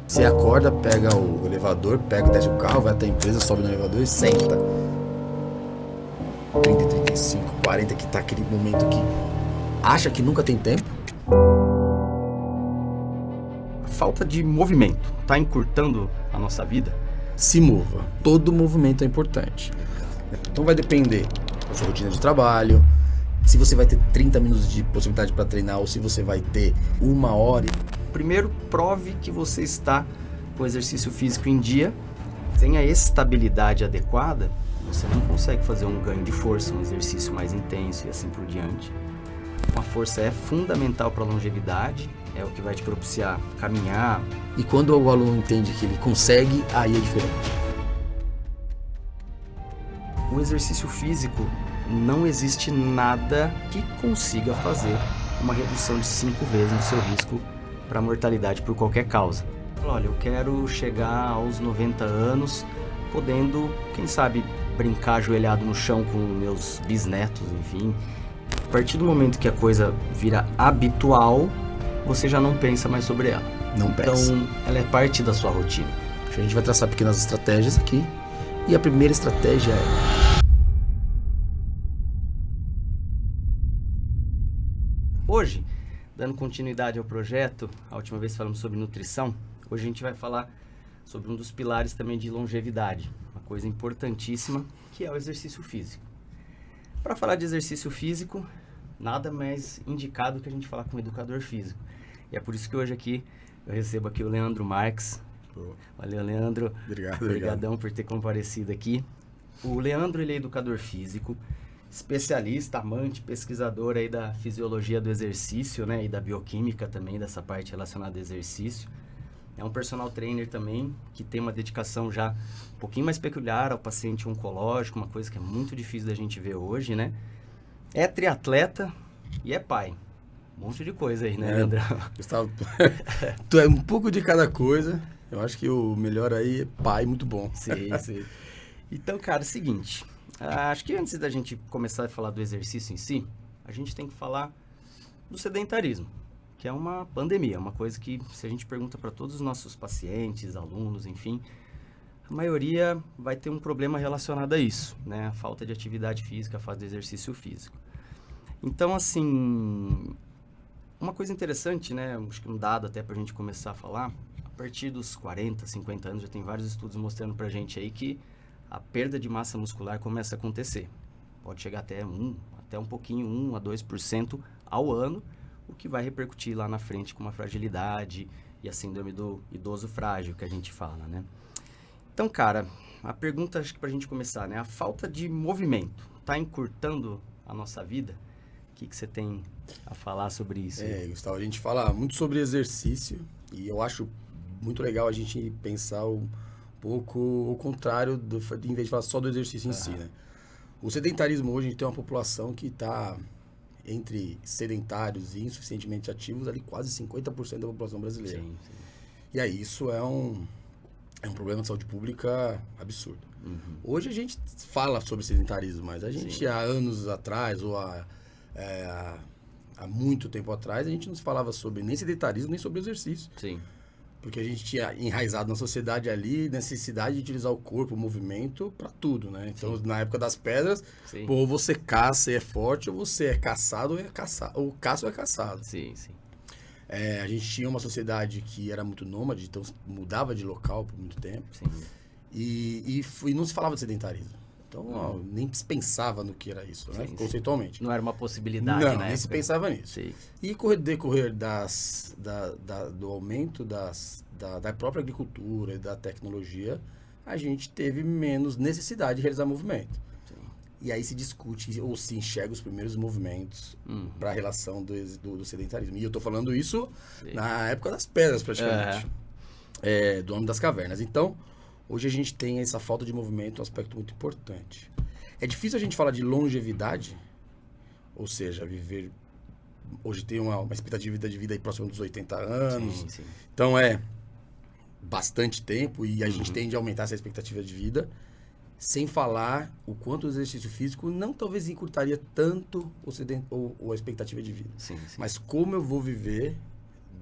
Você acorda, pega o elevador, desce o carro, vai até a empresa, sobe no elevador e senta. 30, 35, 40, que tá aquele momento que acha que nunca tem tempo. A falta de movimento tá encurtando a nossa vida? Se mova. Todo movimento é importante. Então vai depender da sua rotina de trabalho, se você vai ter 30 minutos de possibilidade para treinar ou se você vai ter 1 hora. Primeiro, prove que você está com o exercício físico em dia. Sem a estabilidade adequada, você não consegue fazer um ganho de força, um exercício mais intenso e assim por diante. A força é fundamental para a longevidade, é o que vai te propiciar caminhar. E quando o aluno entende que ele consegue, aí é diferente. O exercício físico, não existe nada que consiga fazer uma redução de 5 vezes no seu risco para mortalidade por qualquer causa. Olha, eu quero chegar aos 90 anos podendo, quem sabe, brincar ajoelhado no chão com meus bisnetos, enfim. A partir do momento que a coisa vira habitual, você já não pensa mais sobre ela. Não pensa. Então, ela é parte da sua rotina. A gente vai traçar pequenas estratégias aqui. E a primeira estratégia é... Hoje, dando continuidade ao projeto, a última vez falamos sobre nutrição, hoje a gente vai falar sobre um dos pilares também de longevidade, uma coisa importantíssima, que é o exercício físico. Para falar de exercício físico, nada mais indicado que a gente falar com um educador físico. E é por isso que hoje aqui eu recebo aqui o Leandro Marques. Valeu, Leandro. Obrigadão por ter comparecido aqui. O Leandro, ele é educador físico, especialista, amante, pesquisador aí da fisiologia do exercício, né, e da bioquímica também, dessa parte relacionada ao exercício. É um personal trainer também, que tem uma dedicação já um pouquinho mais peculiar ao paciente oncológico, uma coisa que é muito difícil da gente ver hoje, né? É triatleta e é pai. Um monte de coisa aí, né, Leandro? Gustavo, tu é um pouco de cada coisa. Eu acho que o melhor aí é pai, muito bom. Sim, sim. Então, cara, é o seguinte... acho que antes da gente começar a falar do exercício em si, a gente tem que falar do sedentarismo, que é uma pandemia, uma coisa que, se a gente pergunta para todos os nossos pacientes, alunos, enfim, a maioria vai ter um problema relacionado a isso, né? A falta de atividade física, a falta de exercício físico. Então, assim, uma coisa interessante, né? Acho que um dado até para a gente começar a falar, a partir dos 40, 50 anos, já tem vários estudos mostrando para a gente aí que a perda de massa muscular começa a acontecer. Pode chegar até um pouquinho, 1 a 2% ao ano, o que vai repercutir lá na frente com uma fragilidade e a síndrome do idoso frágil que a gente fala, né? Então, cara, a pergunta, acho que pra gente começar, né? A falta de movimento tá encurtando a nossa vida? O que você tem a falar sobre isso? Gustavo, a gente fala muito sobre exercício e eu acho muito legal a gente pensar um pouco o contrário, em vez de falar só do exercício em si, né? O sedentarismo hoje, a gente tem uma população que está entre sedentários e insuficientemente ativos, ali quase 50% da população brasileira. Sim. E aí isso é um problema de saúde pública absurdo. Hoje a gente fala sobre sedentarismo, mas a gente há anos atrás, ou há muito tempo atrás, a gente não se falava sobre nem sedentarismo, nem sobre exercício. Sim. Porque a gente tinha enraizado na sociedade ali necessidade de utilizar o corpo, o movimento, para tudo, né? Então, na época das pedras, ou você caça e é forte, ou você é caçado ou é caçado. Ou caça ou é caçado. Sim. A gente tinha uma sociedade que era muito nômade, então mudava de local por muito tempo. Sim. E não se falava de sedentarismo. Então, nem se pensava no que era isso, né? Conceitualmente. Não era uma possibilidade, não, né? Nem se pensava nisso. Sim. E com o decorrer do aumento da própria agricultura e da tecnologia, a gente teve menos necessidade de realizar movimento. Sim. E aí se discute ou se enxerga os primeiros movimentos para a relação do sedentarismo. E eu estou falando isso na época das pedras, praticamente. Do Homem das Cavernas. Então, hoje a gente tem essa falta de movimento, um aspecto muito importante. É difícil a gente falar de longevidade, ou seja, viver... Hoje tem uma expectativa de vida aí próxima dos 80 anos. Sim. Então é bastante tempo e a gente tende a aumentar essa expectativa de vida, sem falar o quanto o exercício físico não talvez encurtaria tanto a expectativa de vida. Sim. Mas como eu vou viver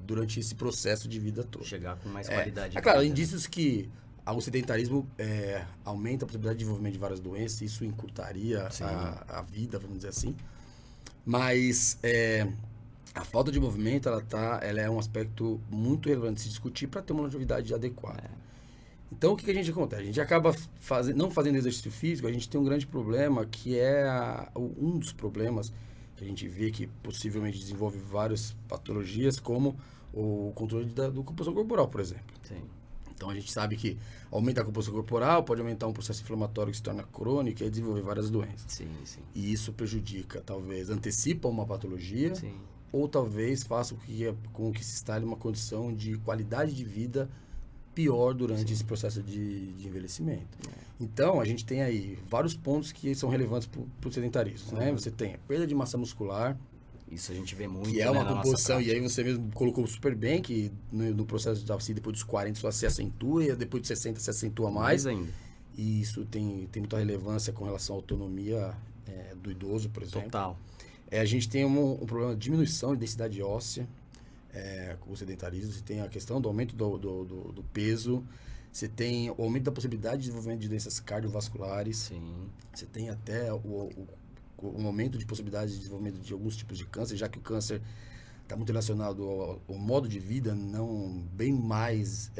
durante esse processo de vida todo. Chegar com mais qualidade. Claro, indícios que o sedentarismo aumenta a possibilidade de desenvolvimento de várias doenças, isso encurtaria a vida, vamos dizer assim. Mas a falta de movimento, ela é um aspecto muito relevante de se discutir para ter uma longevidade adequada. Então, o que a gente acontece? A gente acaba não fazendo exercício físico, a gente tem um grande problema, que é um dos problemas que a gente vê que possivelmente desenvolve várias patologias, como o controle do composição corporal, por exemplo. Sim. Então, a gente sabe que aumenta a composição corporal, pode aumentar um processo inflamatório que se torna crônico e desenvolver várias doenças. Sim, sim. E isso prejudica, talvez, antecipa uma patologia, sim. ou talvez faça com que se instale uma condição de qualidade de vida pior durante esse processo de envelhecimento. Então, a gente tem aí vários pontos que são relevantes para o sedentarismo. Né? Você tem a perda de massa muscular. Isso a gente vê muito, que é uma composição, e aí você mesmo colocou super bem, que no processo assim, depois dos 40 só se acentua, e depois de 60 se acentua mais ainda. E isso tem muita relevância com relação à autonomia do idoso, por exemplo. Total. A gente tem um problema de diminuição de densidade óssea, com o sedentarismo. Você tem a questão do aumento do peso, você tem o aumento da possibilidade de desenvolvimento de doenças cardiovasculares. Sim. Você tem até um aumento de possibilidade de desenvolvimento de alguns tipos de câncer, já que o câncer está muito relacionado ao modo de vida, não bem mais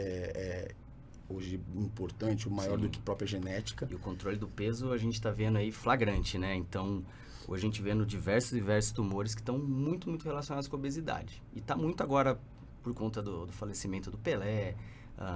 hoje importante, o maior do que própria genética. E o controle do peso a gente está vendo aí flagrante, né? Então, hoje a gente vendo diversos tumores que estão muito, muito relacionados com a obesidade. E está muito agora, por conta do falecimento do Pelé,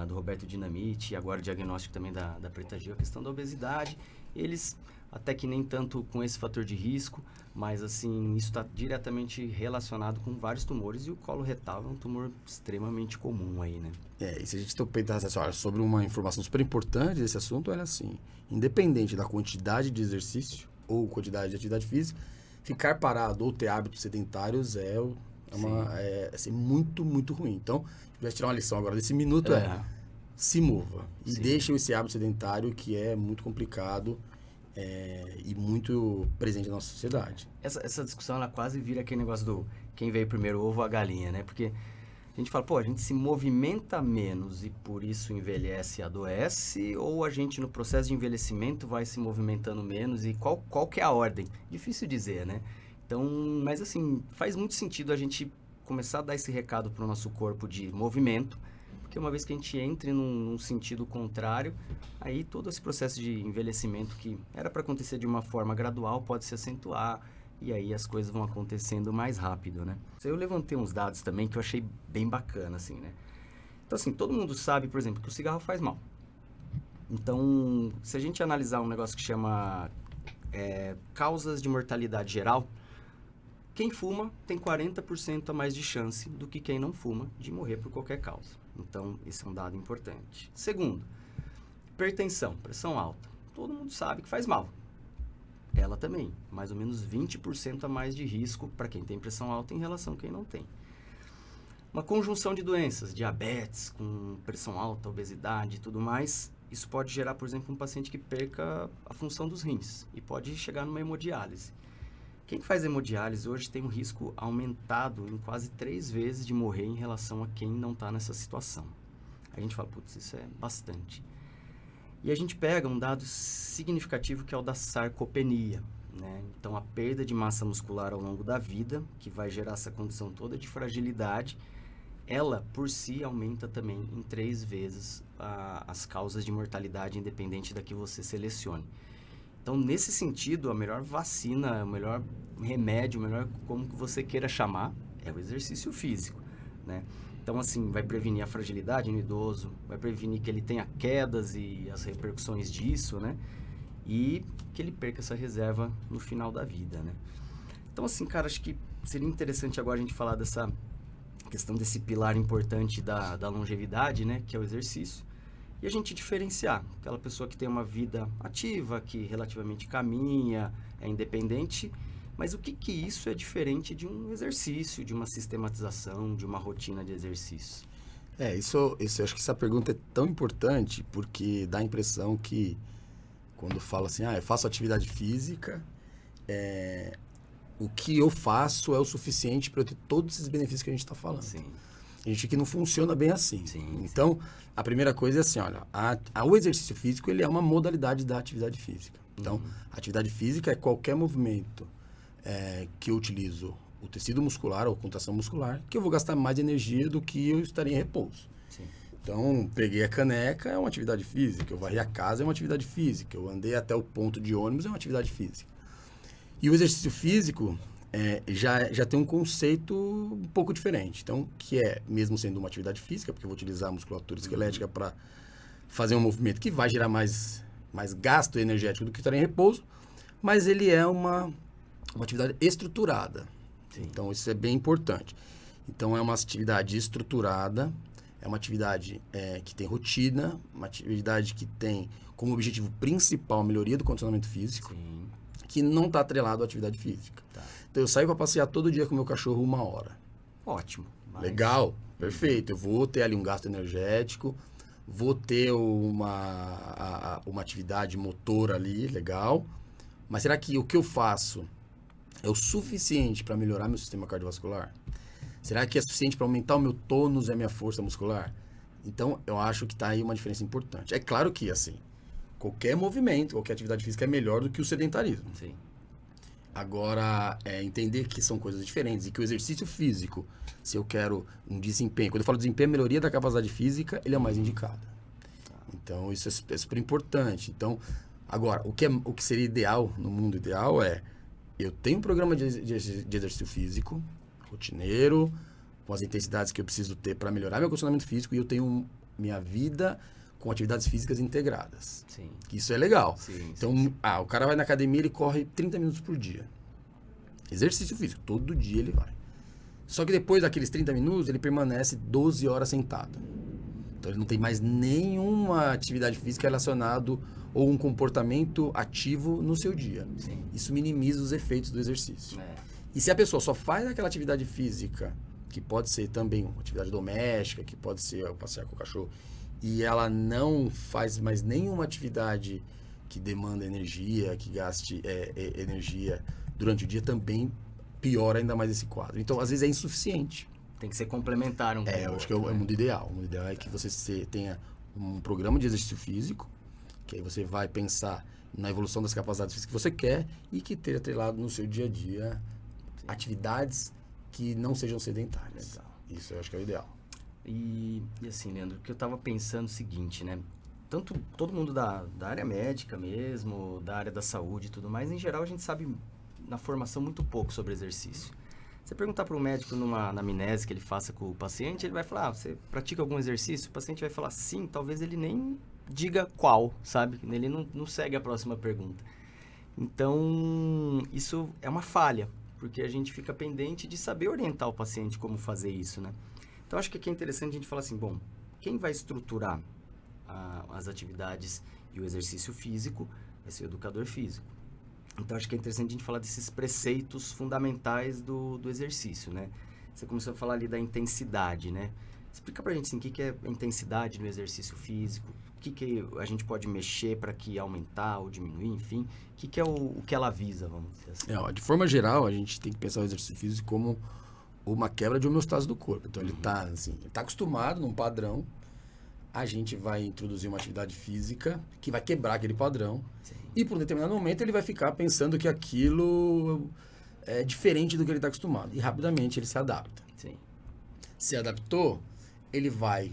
do Roberto Dinamite, e agora o diagnóstico também da Preta Gil, a questão da obesidade. Eles, até que nem tanto com esse fator de risco, mas assim, isso está diretamente relacionado com vários tumores, e o colo retal é um tumor extremamente comum aí, né? E se a gente pensar sobre uma informação super importante desse assunto, é assim, independente da quantidade de exercício ou quantidade de atividade física, ficar parado ou ter hábitos sedentários é assim, muito, muito ruim. Então, se eu tirar uma lição agora desse minuto, se mova e deixe esse hábito sedentário, que é muito complicado e muito presente na nossa sociedade. Essa discussão, ela quase vira aquele negócio do quem veio primeiro, o ovo ou a galinha, né? Porque a gente fala, a gente se movimenta menos e por isso envelhece e adoece, ou a gente no processo de envelhecimento vai se movimentando menos, e qual que é a ordem? Difícil dizer, né? Então, mas assim, faz muito sentido a gente começar a dar esse recado para o nosso corpo de movimento, porque uma vez que a gente entre num sentido contrário, aí todo esse processo de envelhecimento que era para acontecer de uma forma gradual pode se acentuar, e aí as coisas vão acontecendo mais rápido, né? Eu levantei uns dados também que eu achei bem bacana, assim, né? Então, assim, todo mundo sabe, por exemplo, que o cigarro faz mal. Então, se a gente analisar um negócio que chama causas de mortalidade geral, quem fuma tem 40% a mais de chance do que quem não fuma de morrer por qualquer causa. Então, esse é um dado importante. Segundo, hipertensão, pressão alta. Todo mundo sabe que faz mal. Ela também, mais ou menos 20% a mais de risco para quem tem pressão alta em relação a quem não tem. Uma conjunção de doenças, diabetes, com pressão alta, obesidade e tudo mais, isso pode gerar, por exemplo, um paciente que perca a função dos rins e pode chegar numa hemodiálise. Quem faz hemodiálise hoje tem um risco aumentado em quase 3 vezes de morrer em relação a quem não está nessa situação. A gente fala, isso é bastante. E a gente pega um dado significativo que é o da sarcopenia, né? Então, a perda de massa muscular ao longo da vida, que vai gerar essa condição toda de fragilidade, ela, por si, aumenta também em 3 vezes as causas de mortalidade, independente da que você selecione. Então, nesse sentido, a melhor vacina, o melhor remédio, o melhor como que você queira chamar, é o exercício físico, né? Então, assim, vai prevenir a fragilidade no idoso, vai prevenir que ele tenha quedas e as repercussões disso, né? E que ele perca essa reserva no final da vida, né? Então, assim, cara, acho que seria interessante agora a gente falar dessa questão desse pilar importante da longevidade, né? Que é o exercício. E a gente diferenciar aquela pessoa que tem uma vida ativa, que relativamente caminha, é independente, mas o que isso é diferente de um exercício, de uma sistematização, de uma rotina de exercício? Isso acho que essa pergunta é tão importante, porque dá a impressão que quando fala assim, eu faço atividade física, o que eu faço é o suficiente para eu ter todos esses benefícios que a gente está falando. Sim. A gente que não funciona bem assim. Sim, então, a primeira coisa é assim, olha, o exercício físico, ele é uma modalidade da atividade física. Então, a atividade física é qualquer movimento que eu utilizo o tecido muscular ou contração muscular, que eu vou gastar mais energia do que eu estaria em repouso. Sim. Então, peguei a caneca, é uma atividade física. Eu varri a casa, é uma atividade física. Eu andei até o ponto de ônibus, é uma atividade física. E o exercício físico já tem um conceito um pouco diferente. Então, que é, mesmo sendo uma atividade física, porque eu vou utilizar a musculatura esquelética para fazer um movimento que vai gerar mais gasto energético do que estar em repouso, mas ele é uma atividade estruturada. Sim. Então, isso é bem importante. Então, é uma atividade estruturada, é uma atividade que tem rotina, uma atividade que tem como objetivo principal a melhoria do condicionamento físico, sim, que não está atrelado à atividade física. Tá. Então, eu saio para passear todo dia com o meu cachorro 1 hora. Ótimo. Legal, perfeito. Eu vou ter ali um gasto energético, vou ter uma atividade motor ali, legal. Mas será que o que eu faço é o suficiente para melhorar meu sistema cardiovascular? Será que é suficiente para aumentar o meu tônus e a minha força muscular? Então, eu acho que está aí uma diferença importante. É claro que, assim, qualquer movimento, qualquer atividade física é melhor do que o sedentarismo. Sim. Agora, entender que são coisas diferentes e que o exercício físico, se eu quero um desempenho, quando eu falo desempenho, a melhoria da capacidade física, ele é o mais indicado. Então, isso é super importante. Então, agora, o que seria ideal, no mundo ideal, eu tenho um programa de exercício físico, rotineiro, com as intensidades que eu preciso ter para melhorar meu condicionamento físico, e eu tenho minha vida com atividades físicas integradas. Sim. Isso é legal. Sim, então, o cara vai na academia, ele corre 30 minutos por dia. Exercício físico, todo dia ele vai. Só que depois daqueles 30 minutos, ele permanece 12 horas sentado. Então, ele não tem mais nenhuma atividade física relacionada ou um comportamento ativo no seu dia. Sim. Isso minimiza os efeitos do exercício. E se a pessoa só faz aquela atividade física, que pode ser também uma atividade doméstica, que pode ser passear com o cachorro, e ela não faz mais nenhuma atividade que demanda energia, que gaste energia durante o dia, também piora ainda mais esse quadro. Então, às vezes, é insuficiente. Tem que ser complementar um pouco. Eu acho que é o mundo ideal. O mundo ideal é que você tenha um programa de exercício físico, que aí você vai pensar na evolução das capacidades físicas que você quer e que esteja atrelado no seu dia a dia atividades que não sejam sedentárias. Legal. Isso eu acho que é o ideal. E assim, Leandro, que eu estava pensando o seguinte, né? Tanto todo mundo da área médica mesmo, da área da saúde e tudo mais, em geral a gente sabe na formação muito pouco sobre exercício. Você perguntar para um médico numa anamnese que ele faça com o paciente, ele vai falar, você pratica algum exercício? O paciente vai falar sim, talvez ele nem diga qual, sabe? Ele não segue a próxima pergunta. Então, isso é uma falha, porque a gente fica pendente de saber orientar o paciente como fazer isso, né? Então, acho que aqui é interessante a gente falar assim, bom, quem vai estruturar as atividades e o exercício físico vai ser o educador físico. Então, acho que é interessante a gente falar desses preceitos fundamentais do exercício, né? Você começou a falar ali da intensidade, né? Explica pra gente, assim, o que é a intensidade no exercício físico, o que a gente pode mexer para que aumentar ou diminuir, enfim. O que é o que ela visa, vamos dizer assim? De forma geral, a gente tem que pensar o exercício físico como uma quebra de homeostase do corpo. Então, ele tá acostumado num padrão, a gente vai introduzir uma atividade física que vai quebrar aquele padrão. Sim. E por um determinado momento ele vai ficar pensando que aquilo é diferente do que ele está acostumado. E rapidamente ele se adapta. Sim. Se adaptou, ele vai,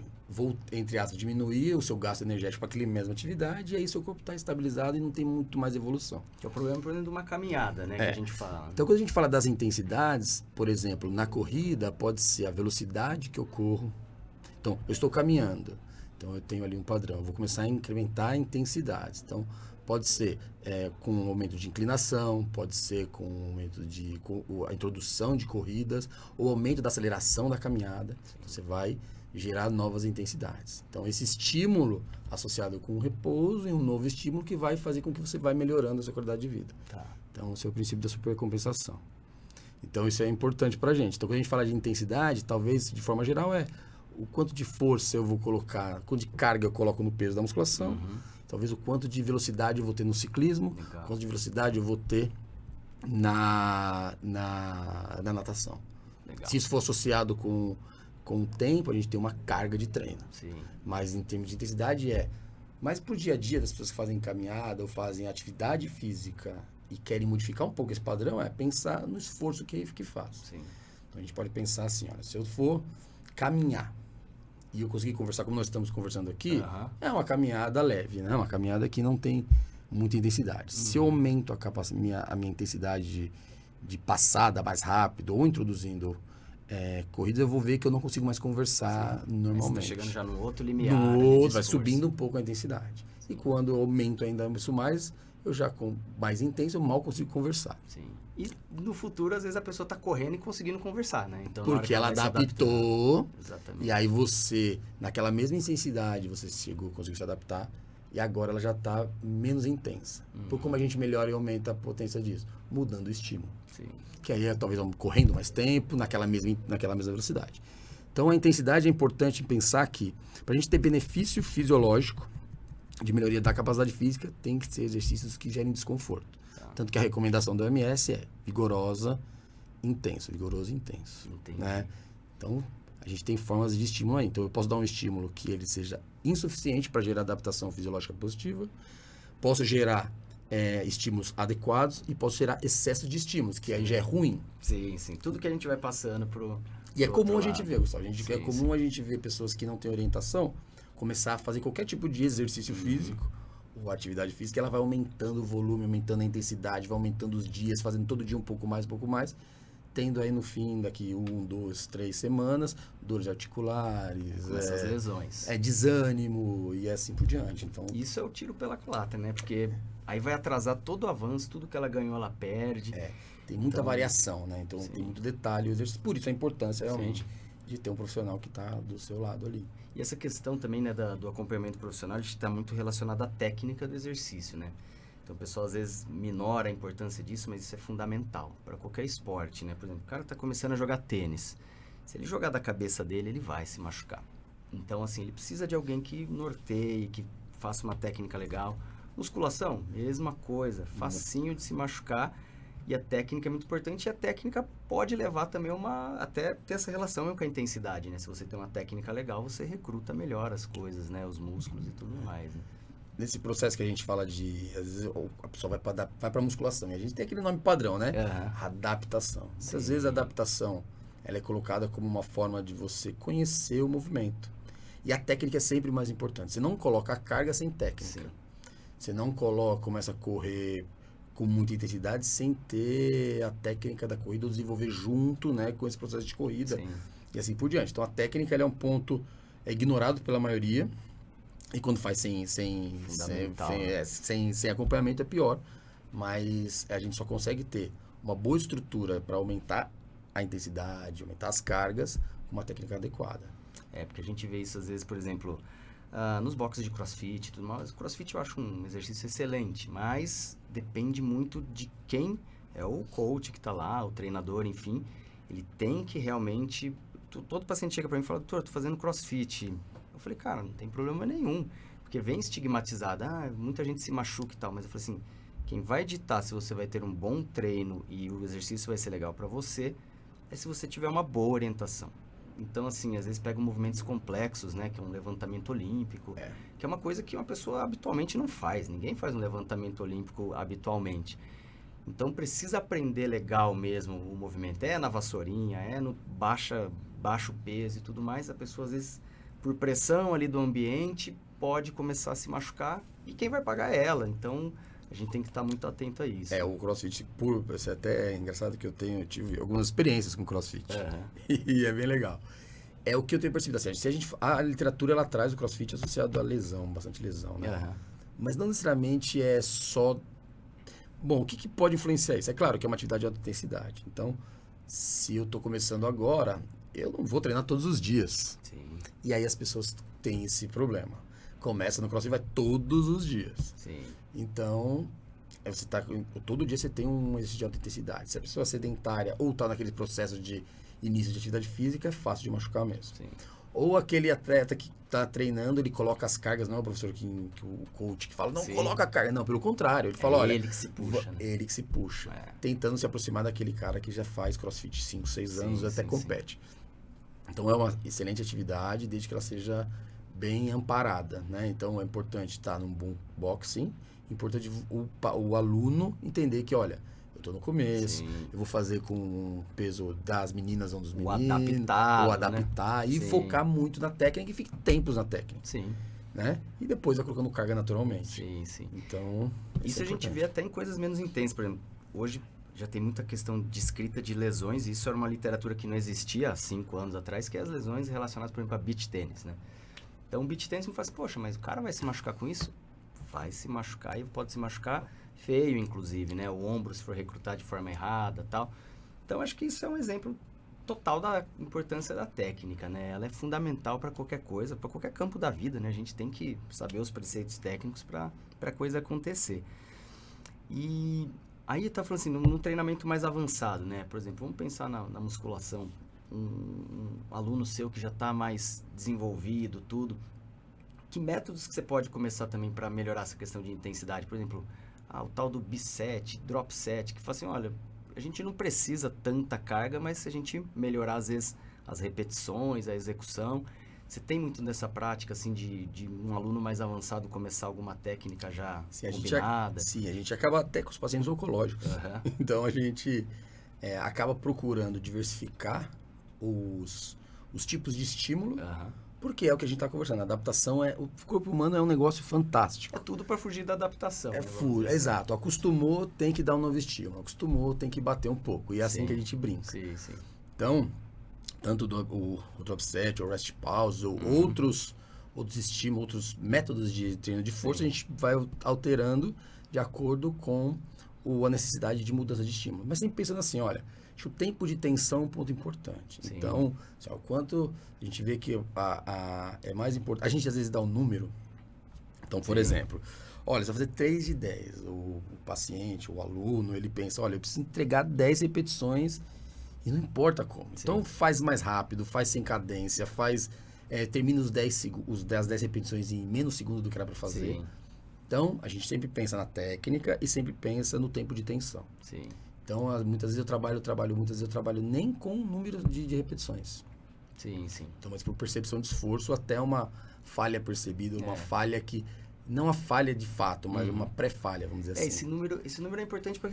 entre aspas, diminuir o seu gasto energético para aquela mesma atividade, e aí seu corpo está estabilizado e não tem muito mais evolução. Que é o problema, por exemplo, de uma caminhada, né, que a gente fala. Então, quando a gente fala das intensidades, por exemplo, na corrida, pode ser a velocidade que eu corro. Então, eu estou caminhando. Então, eu tenho ali um padrão. Eu vou começar a incrementar a intensidade. Então, pode ser com um aumento de inclinação, pode ser com um aumento com a introdução de corridas, ou aumento da aceleração da caminhada. Então, você vai gerar novas intensidades. Então, esse estímulo associado com o repouso e um novo estímulo que vai fazer com que você vai melhorando a sua qualidade de vida. Tá. Então, esse é o princípio da supercompensação. Então, isso é importante pra gente. Então, quando a gente fala de intensidade, talvez, de forma geral, o quanto de força eu vou colocar, quanto de carga eu coloco no peso da musculação, talvez o quanto de velocidade eu vou ter no ciclismo, quanto de velocidade eu vou ter na natação. Legal. Se isso for associado com Com o tempo, a gente tem uma carga de treino. Sim. Mas em termos de intensidade Mas pro dia a dia das pessoas que fazem caminhada ou fazem atividade física e querem modificar um pouco esse padrão, é pensar no esforço que faz. Sim. Então a gente pode pensar assim, olha, se eu for caminhar e eu conseguir conversar como nós estamos conversando aqui, é uma caminhada leve, né? Uma caminhada que não tem muita intensidade. Se eu aumento a minha intensidade de passada mais rápido ou introduzindo corrida, eu vou ver que eu não consigo mais conversar normalmente. Você tá chegando já no outro limiar. Vai subindo um pouco a intensidade. E quando eu aumento ainda isso mais, eu já com mais intenso, eu mal consigo conversar. Sim. E no futuro, às vezes, a pessoa está correndo e conseguindo conversar, né? Então, porque ela adaptou. Exatamente. E aí você, naquela mesma intensidade, você conseguiu se adaptar. E agora ela já está menos intensa. Por como a gente melhora e aumenta a potência disso? Mudando o estímulo. Sim. Que aí talvez correndo mais tempo, naquela mesma velocidade. Então a intensidade é importante pensar que, para a gente ter benefício fisiológico de melhoria da capacidade física, tem que ser exercícios que gerem desconforto. Tanto que a recomendação da OMS é vigoroso e intenso. Né? Então a gente tem formas de estímulo aí. Então eu posso dar um estímulo que ele seja insuficiente para gerar adaptação fisiológica positiva, posso gerar estímulos adequados e posso gerar excesso de estímulos, que aí já é ruim. Sim. Tudo que a gente vai passando pro E é comum a gente ver, Gustavo. É comum a gente ver pessoas que não têm orientação começar a fazer qualquer tipo de exercício físico ou atividade física, ela vai aumentando o volume, aumentando a intensidade, vai aumentando os dias, fazendo todo dia um pouco mais, tendo aí no fim, daqui 1, 2, 3 semanas, dores articulares, essas lesões. Desânimo e assim por diante. Então, isso é o tiro pela culatra, né? Porque aí vai atrasar todo o avanço, tudo que ela ganhou, ela perde. Tem muita variação, né? Então, tem muito detalhe o exercício. Por isso a importância, realmente, de ter um profissional que está do seu lado ali. E essa questão também, né, do acompanhamento profissional, está muito relacionada à técnica do exercício, né? Então, o pessoal às vezes minora a importância disso, mas isso é fundamental para qualquer esporte, né? Por exemplo, o cara está começando a jogar tênis. Se ele jogar da cabeça dele, ele vai se machucar. Então, assim, ele precisa de alguém que norteie, que faça uma técnica legal. Musculação, mesma coisa, facinho de se machucar. E a técnica é muito importante, e a técnica pode levar também até ter essa relação com a intensidade, né? Se você tem uma técnica legal, você recruta melhor as coisas, né? Os músculos e tudo mais, né? Nesse processo que a gente fala às vezes a pessoa vai para musculação, e a gente tem aquele nome padrão, né? Adaptação. Muitas vezes a adaptação, ela é colocada como uma forma de você conhecer o movimento. E a técnica é sempre mais importante. Você não coloca a carga sem técnica. Sim. Você não começa a correr com muita intensidade sem ter a técnica da corrida ou desenvolver junto, né, com esse processo de corrida. Sim. E assim por diante. Então a técnica ela é um ponto ignorado pela maioria, e quando faz sem acompanhamento é pior, mas a gente só consegue ter uma boa estrutura para aumentar a intensidade, aumentar as cargas com uma técnica adequada. Porque a gente vê isso às vezes, por exemplo, nos boxes de crossfit e tudo mais. O crossfit eu acho um exercício excelente, mas depende muito de quem é o coach que está lá, o treinador, enfim. Ele tem que realmente... Todo paciente chega para mim e fala, doutor, tô fazendo crossfit. Eu falei, cara, não tem problema nenhum, porque vem estigmatizado, muita gente se machuca e tal, mas eu falei assim, quem vai ditar se você vai ter um bom treino e o exercício vai ser legal para você, é se você tiver uma boa orientação. Então, assim, às vezes pega movimentos complexos, né, que é um levantamento olímpico, que é uma coisa que uma pessoa habitualmente não faz, ninguém faz um levantamento olímpico habitualmente. Então, precisa aprender legal mesmo o movimento, na vassourinha, no baixo peso e tudo mais, a pessoa às vezes... por pressão ali do ambiente, pode começar a se machucar e quem vai pagar é ela. Então, a gente tem que estar muito atento a isso. O CrossFit puro, isso é até engraçado que eu tive algumas experiências com CrossFit. E é bem legal. É o que eu tenho percebido assim, a literatura ela traz o CrossFit associado à lesão, bastante lesão, né? Mas não necessariamente é só... Bom, o que pode influenciar isso? É claro que é uma atividade de alta intensidade. Então, se eu estou começando agora, eu não vou treinar todos os dias. Sim. E aí as pessoas têm esse problema. Começa no CrossFit, vai todos os dias. Sim. Então, todo dia você tem um exercício de alta intensidade. Se a pessoa é sedentária ou está naquele processo de início de atividade física, é fácil de machucar mesmo. Sim. Ou aquele atleta que está treinando, ele coloca as cargas, não é o professor o coach que fala, não, coloca a carga. Não, pelo contrário. Ele fala, olha... ele que se puxa. Né? Ele que se puxa. Tentando se aproximar daquele cara que já faz CrossFit 5, 6 anos, até compete. Então, é uma excelente atividade, desde que ela seja bem amparada, né? Então, é importante estar num bom boxing, importante o aluno entender que, olha, eu estou no começo, eu vou fazer com o peso das meninas ou dos meninos, ou adaptar, né? E focar muito na técnica e fique tempos na técnica. Sim. Né? E depois vai colocando carga naturalmente. Sim. Então, isso a gente vê até em coisas menos intensas. Por exemplo, hoje já tem muita questão de escrita de lesões, e isso era uma literatura que não existia há 5 anos atrás, que é as lesões relacionadas, por exemplo, a beach tênis, né? Então, o beach tênis me fala assim, poxa, mas o cara vai se machucar com isso? Vai se machucar, e pode se machucar feio, inclusive, né? O ombro, se for recrutar de forma errada, tal. Então, acho que isso é um exemplo total da importância da técnica, né? Ela é fundamental para qualquer coisa, para qualquer campo da vida, né? A gente tem que saber os preceitos técnicos para a coisa acontecer. E aí eu tava falando assim, num treinamento mais avançado, né? Por exemplo, vamos pensar na musculação. Um aluno seu que já está mais desenvolvido, tudo. Que métodos que você pode começar também para melhorar essa questão de intensidade? Por exemplo, o tal do biset, drop set, que fala assim, olha, a gente não precisa tanta carga, mas se a gente melhorar, às vezes, as repetições, a execução. Você tem muito nessa prática, assim, de um aluno mais avançado começar alguma técnica já combinada? Sim, a gente acaba até com os pacientes oncológicos. Então, a gente acaba procurando diversificar os tipos de estímulo, porque é o que a gente está conversando. A adaptação, o corpo humano é um negócio fantástico. É tudo para fugir da adaptação. Exato. Acostumou, tem que dar um novo estímulo. Acostumou, tem que bater um pouco. E é assim que a gente brinca. Sim. Então, tanto o drop set, o rest pause, ou outros estímulos, outros métodos de treino de força, a gente vai alterando de acordo com a necessidade de mudança de estímulo. Mas sempre pensando assim, olha, o tempo de tensão é um ponto importante. Sim. Então, assim, o quanto a gente vê que é mais importante. A gente às vezes dá um número. Então, por exemplo, olha, você vai fazer 3 de 10. O paciente, o aluno, ele pensa, olha, eu preciso entregar 10 repetições e não importa como. Então, faz mais rápido, faz sem cadência, termina as 10 repetições em menos segundo do que era para fazer. Sim. Então, a gente sempre pensa na técnica e sempre pensa no tempo de tensão. Sim. Então, muitas vezes eu trabalho nem com número de repetições. Sim. Então, mas por percepção de esforço, até uma falha percebida, uma falha que... Não uma falha de fato, mas uma pré-falha, vamos dizer assim. Esse número é importante para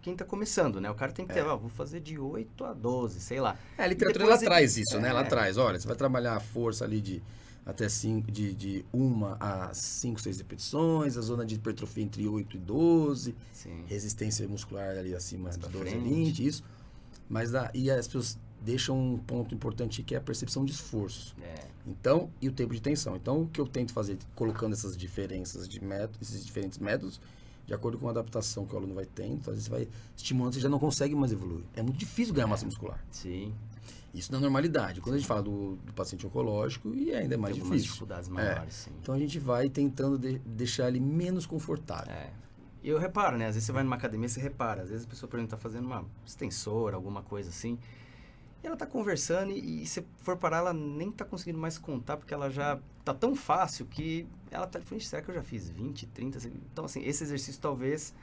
quem está começando, né? O cara tem que ter, vou fazer de 8 a 12, sei lá. A literatura ela traz isso, né? Ela traz, olha, você vai trabalhar a força ali de 1 a 5, 6 repetições, a zona de hipertrofia entre 8 e 12, resistência muscular ali acima de 12 a 20, isso. Mas e as pessoas deixam um ponto importante que é a percepção de esforço. Então, e o tempo de tensão. Então, o que eu tento fazer, colocando essas diferenças de métodos, esses diferentes métodos, de acordo com a adaptação que o aluno vai tendo, às vezes você vai estimulando, você já não consegue mais evoluir. É muito difícil ganhar massa muscular. Sim. Isso na normalidade. Quando a gente fala do paciente oncológico, e ainda é mais difícil. Tem dificuldades maiores, sim. Então, a gente vai tentando deixar ele menos confortável. E eu reparo, né? Às vezes você vai numa academia, você repara. Às vezes a pessoa, por exemplo, tá fazendo uma extensora, alguma coisa assim. E ela tá conversando e se for parar, ela nem tá conseguindo mais contar, porque ela já tá tão fácil que ela tá falando, será que eu já fiz 20, 30? Então, assim, esse exercício talvez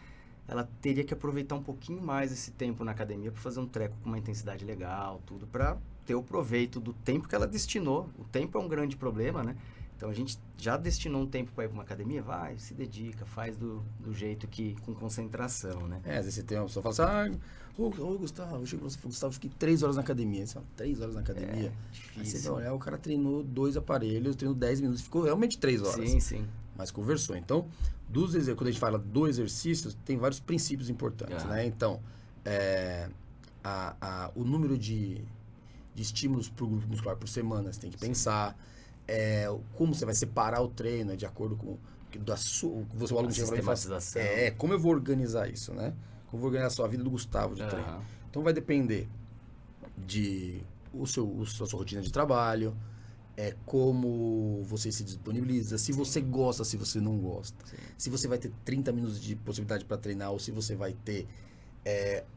ela teria que aproveitar um pouquinho mais esse tempo na academia para fazer um treco com uma intensidade legal, tudo, para ter o proveito do tempo que ela destinou. O tempo é um grande problema, né? Então, a gente já destinou um tempo para ir para uma academia, vai, se dedica, faz do jeito que, com concentração, né? Às vezes você tem uma pessoa que fala assim, Gustavo, eu chego pra você e falo, Gustavo, fiquei 3 horas na academia. Você fala, 3 horas na academia? Difícil. Aí você vai olhar, o cara treinou 2 aparelhos, treinou 10 minutos, ficou realmente 3 horas. Sim. Mas conversou. Então, quando a gente fala do exercício, tem vários princípios importantes, né? Então, o número de estímulos para o grupo muscular por semana, você tem que pensar. Como você vai separar o treino, de acordo com o aluno tinha sistematização. Como eu vou organizar isso, né? Como eu vou organizar a sua vida do Gustavo de treino. Então vai depender de sua rotina de trabalho, como você se disponibiliza, se você gosta, se você não gosta. Se você vai ter 30 minutos de possibilidade para treinar ou se você vai ter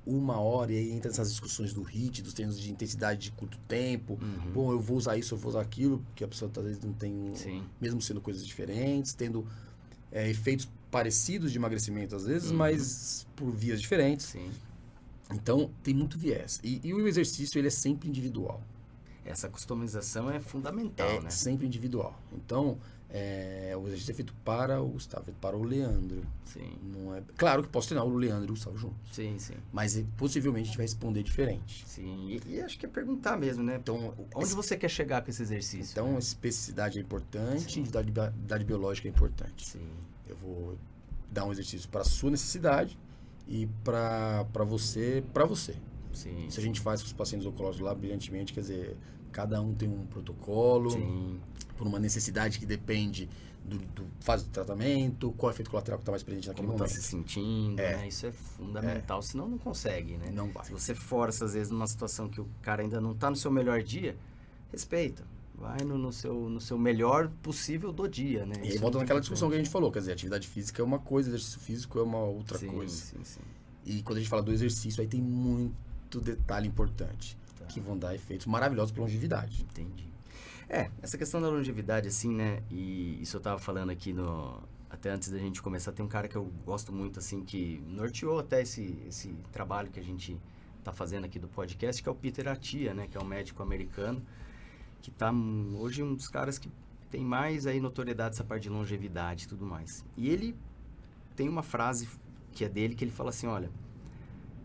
1 hora, e aí entra essas discussões do HIIT, dos treinos de intensidade de curto tempo. Bom, eu vou usar isso, eu vou usar aquilo, porque a pessoa às vezes não tem, mesmo sendo coisas diferentes, tendo efeitos parecidos de emagrecimento às vezes, mas por vias diferentes. Então, tem muito viés. E o exercício, ele é sempre individual. essa customização é fundamental, né? Sempre individual. Então, o exercício é feito para o Gustavo, é feito para o Leandro. Sim. Não é... Claro que posso treinar o Leandro e o Gustavo juntos. Sim. Mas possivelmente a gente vai responder diferente. Sim, e acho que é perguntar mesmo, né? Então, onde você quer chegar com esse exercício? Então, né? especificidade é importante, individualidade biológica é importante. Sim. Eu vou dar um exercício para a sua necessidade e para você. Sim. Isso a gente faz com os pacientes oncológicos lá brilhantemente, quer dizer, cada um tem um protocolo, Sim. por uma necessidade que depende do fase do tratamento, qual é o efeito colateral que está mais presente naquele Como momento. está se sentindo, né? Isso é fundamental, senão não consegue, né? Não vai. Se você força, às vezes, numa situação que o cara ainda não está no seu melhor dia, respeita. Vai no seu melhor possível do dia, né? E aí volta naquela discussão que a gente falou, quer dizer, atividade física é uma coisa, exercício físico é uma outra coisa. Sim. E quando a gente fala do exercício, aí tem muito detalhe importante, que vão dar efeitos maravilhosos para longevidade. Entendi. Essa questão da longevidade, assim, né? E isso eu tava falando aqui até antes da gente começar, tem um cara que eu gosto muito, assim, que norteou até esse trabalho que a gente tá fazendo aqui do podcast, que é o Peter Attia, né? Que é um médico americano, que tá hoje um dos caras que tem mais aí notoriedade essa parte de longevidade e tudo mais. E ele tem uma frase que é dele, que ele fala assim, olha,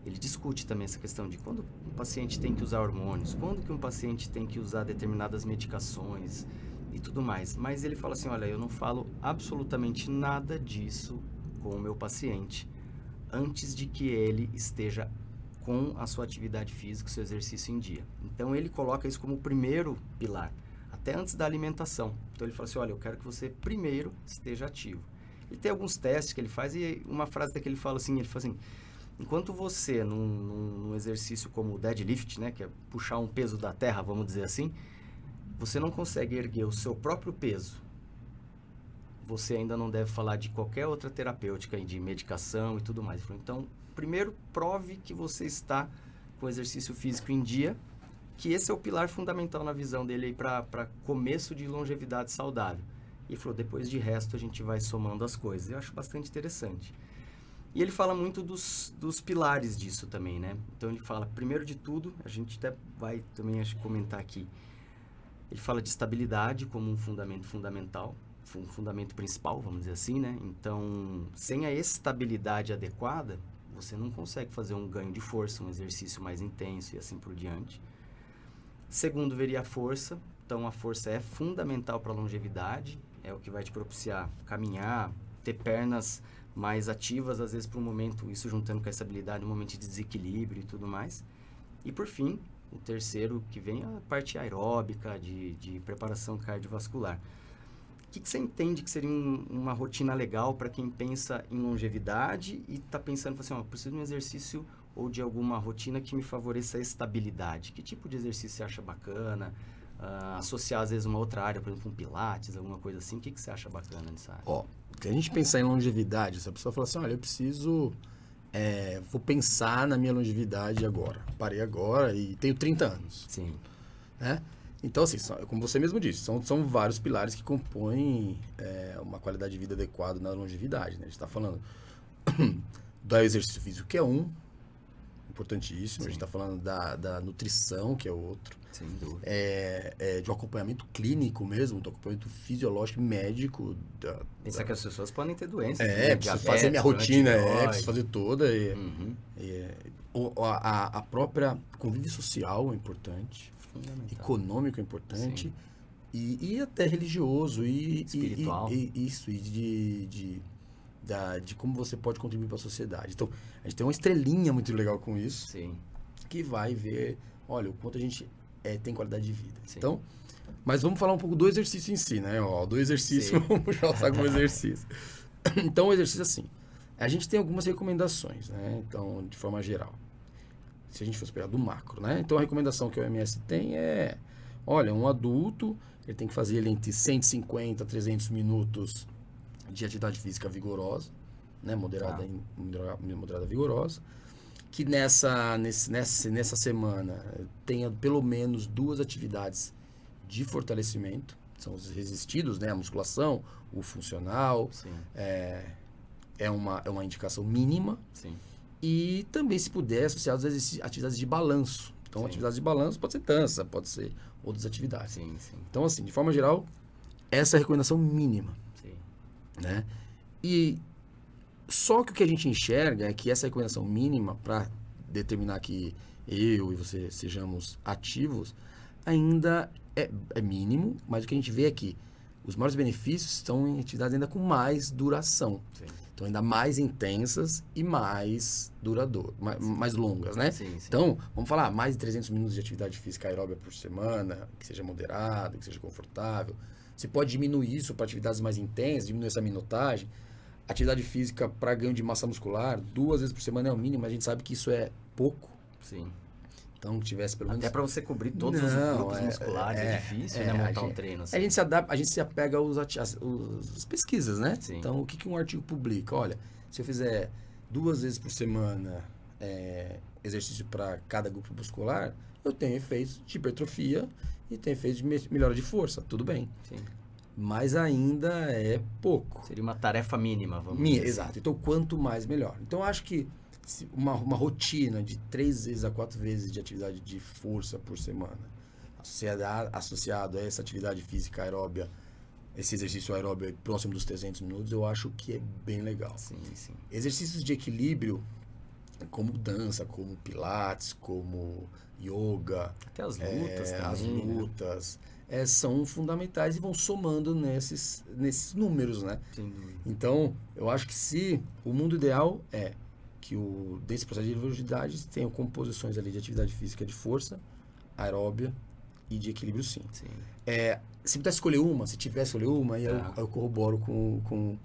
ele discute também essa questão de quando um paciente tem que usar hormônios, quando que um paciente tem que usar determinadas medicações e tudo mais. Mas ele fala assim, olha, eu não falo absolutamente nada disso com o meu paciente antes de que ele esteja com a sua atividade física, seu exercício em dia. Então, ele coloca isso como o primeiro pilar, até antes da alimentação. Então, ele fala assim, olha, eu quero que você primeiro esteja ativo. Ele tem alguns testes que ele faz e uma frase que ele fala assim, enquanto você, num exercício como o deadlift, né, que é puxar um peso da terra, vamos dizer assim, você não consegue erguer o seu próprio peso, você ainda não deve falar de qualquer outra terapêutica, de medicação e tudo mais. Então, primeiro, prove que você está com o exercício físico em dia, que esse é o pilar fundamental na visão dele para começo de longevidade saudável. E falou, depois de resto a gente vai somando as coisas. Eu acho bastante interessante. E ele fala muito dos pilares disso também, né? Então ele fala, primeiro de tudo, a gente até vai também acho comentar aqui, ele fala de estabilidade como um fundamento fundamental, um fundamento principal, vamos dizer assim, né? Então, sem a estabilidade adequada, você não consegue fazer um ganho de força, um exercício mais intenso e assim por diante. Segundo, veria a força. Então, a força é fundamental para a longevidade, é o que vai te propiciar caminhar, ter pernas mais ativas, às vezes, para um momento, isso juntando com a estabilidade, um momento de desequilíbrio e tudo mais. E, por fim, o terceiro que vem é a parte aeróbica, de preparação cardiovascular. O que você entende que seria uma rotina legal para quem pensa em longevidade e está pensando assim, eu preciso de um exercício ou de alguma rotina que me favoreça a estabilidade? Que tipo de exercício você acha bacana? Associar, às vezes, uma outra área, por exemplo, um pilates, alguma coisa assim. O que você acha bacana nessa área? Se a gente pensar em longevidade, se a pessoa fala assim, olha, eu preciso... vou pensar na minha longevidade agora. Parei agora e tenho 30 anos. Sim. Né? Então, assim, como você mesmo disse, são vários pilares que compõem uma qualidade de vida adequada na longevidade. Né? A gente está falando do exercício físico, que é importantíssimo. Sim. A gente está falando da nutrição, que é outro. Sem dúvida. De um acompanhamento clínico mesmo, do acompanhamento fisiológico médico. Pensar que as pessoas podem ter doenças. Preciso fazer minha rotina, preciso fazer toda. A própria convívio social é importante. Econômico é importante. E até religioso. Espiritual. De como você pode contribuir para a sociedade. Então, a gente tem uma estrelinha muito legal com isso. Sim. Que vai ver, olha, o quanto a gente tem qualidade de vida. Sim. Então, mas vamos falar um pouco do exercício em si, né? Do exercício, vamos puxar o saco do exercício. Então, o exercício, assim, a gente tem algumas recomendações, né? Então, de forma geral. Se a gente fosse pegar do macro, né? Então, a recomendação que o OMS tem é, olha, um adulto, ele tem que fazer ele entre 150 a 300 minutos de atividade física vigorosa, né? Moderada vigorosa. Que nessa semana tenha pelo menos 2 atividades de fortalecimento, são os resistidos, né? A musculação, o funcional, é uma indicação mínima. Sim. E também, se puder, associados a atividades de balanço. Então, sim. atividades de balanço pode ser dança, pode ser outras atividades. Sim, sim. Então, assim, de forma geral, essa é a recomendação mínima, Sim. né? E só que o que a gente enxerga é que essa recomendação mínima para determinar que eu e você sejamos ativos ainda é mínimo, mas o que a gente vê é que os maiores benefícios estão em atividades ainda com mais duração. Sim. Então, ainda mais intensas e mais duradouras, mais longas, né? Sim, sim. Então, vamos falar, mais de 300 minutos de atividade física aeróbica por semana, que seja moderado, que seja confortável. Você pode diminuir isso para atividades mais intensas, diminuir essa minutagem. Atividade física para ganho de massa muscular, 2 vezes por semana é o mínimo, mas a gente sabe que isso é pouco. Sim. Então, tivesse pelo menos... Até para você cobrir todos os grupos musculares é difícil, né? Montar um treino assim. A gente se adapta, a gente se apega às pesquisas, né? Sim. Então, o que um artigo publica? Olha, se eu fizer 2 vezes por semana exercício para cada grupo muscular, eu tenho efeitos de hipertrofia e tenho efeitos de melhora de força. Tudo bem. Sim. Mas ainda é pouco. Seria uma tarefa mínima, vamos dizer assim. Exato. Então, quanto mais, melhor. Então, eu acho que uma rotina de 3 vezes a 4 vezes de atividade de força por semana, associado a essa atividade física aeróbia, esse exercício aeróbio próximo dos 300 minutos, eu acho que é bem legal. Sim, sim. Exercícios de equilíbrio, como dança, como pilates, como yoga, até as lutas também, as lutas, são fundamentais e vão somando nesses números, né? Sem dúvida. Então, eu acho que se o mundo ideal é que desse processo de velocidade tenham composições ali de atividade física de força, aeróbia e de equilíbrio, sim. Sim. Se pudesse escolher uma, se tivesse escolher uma, aí eu corroboro com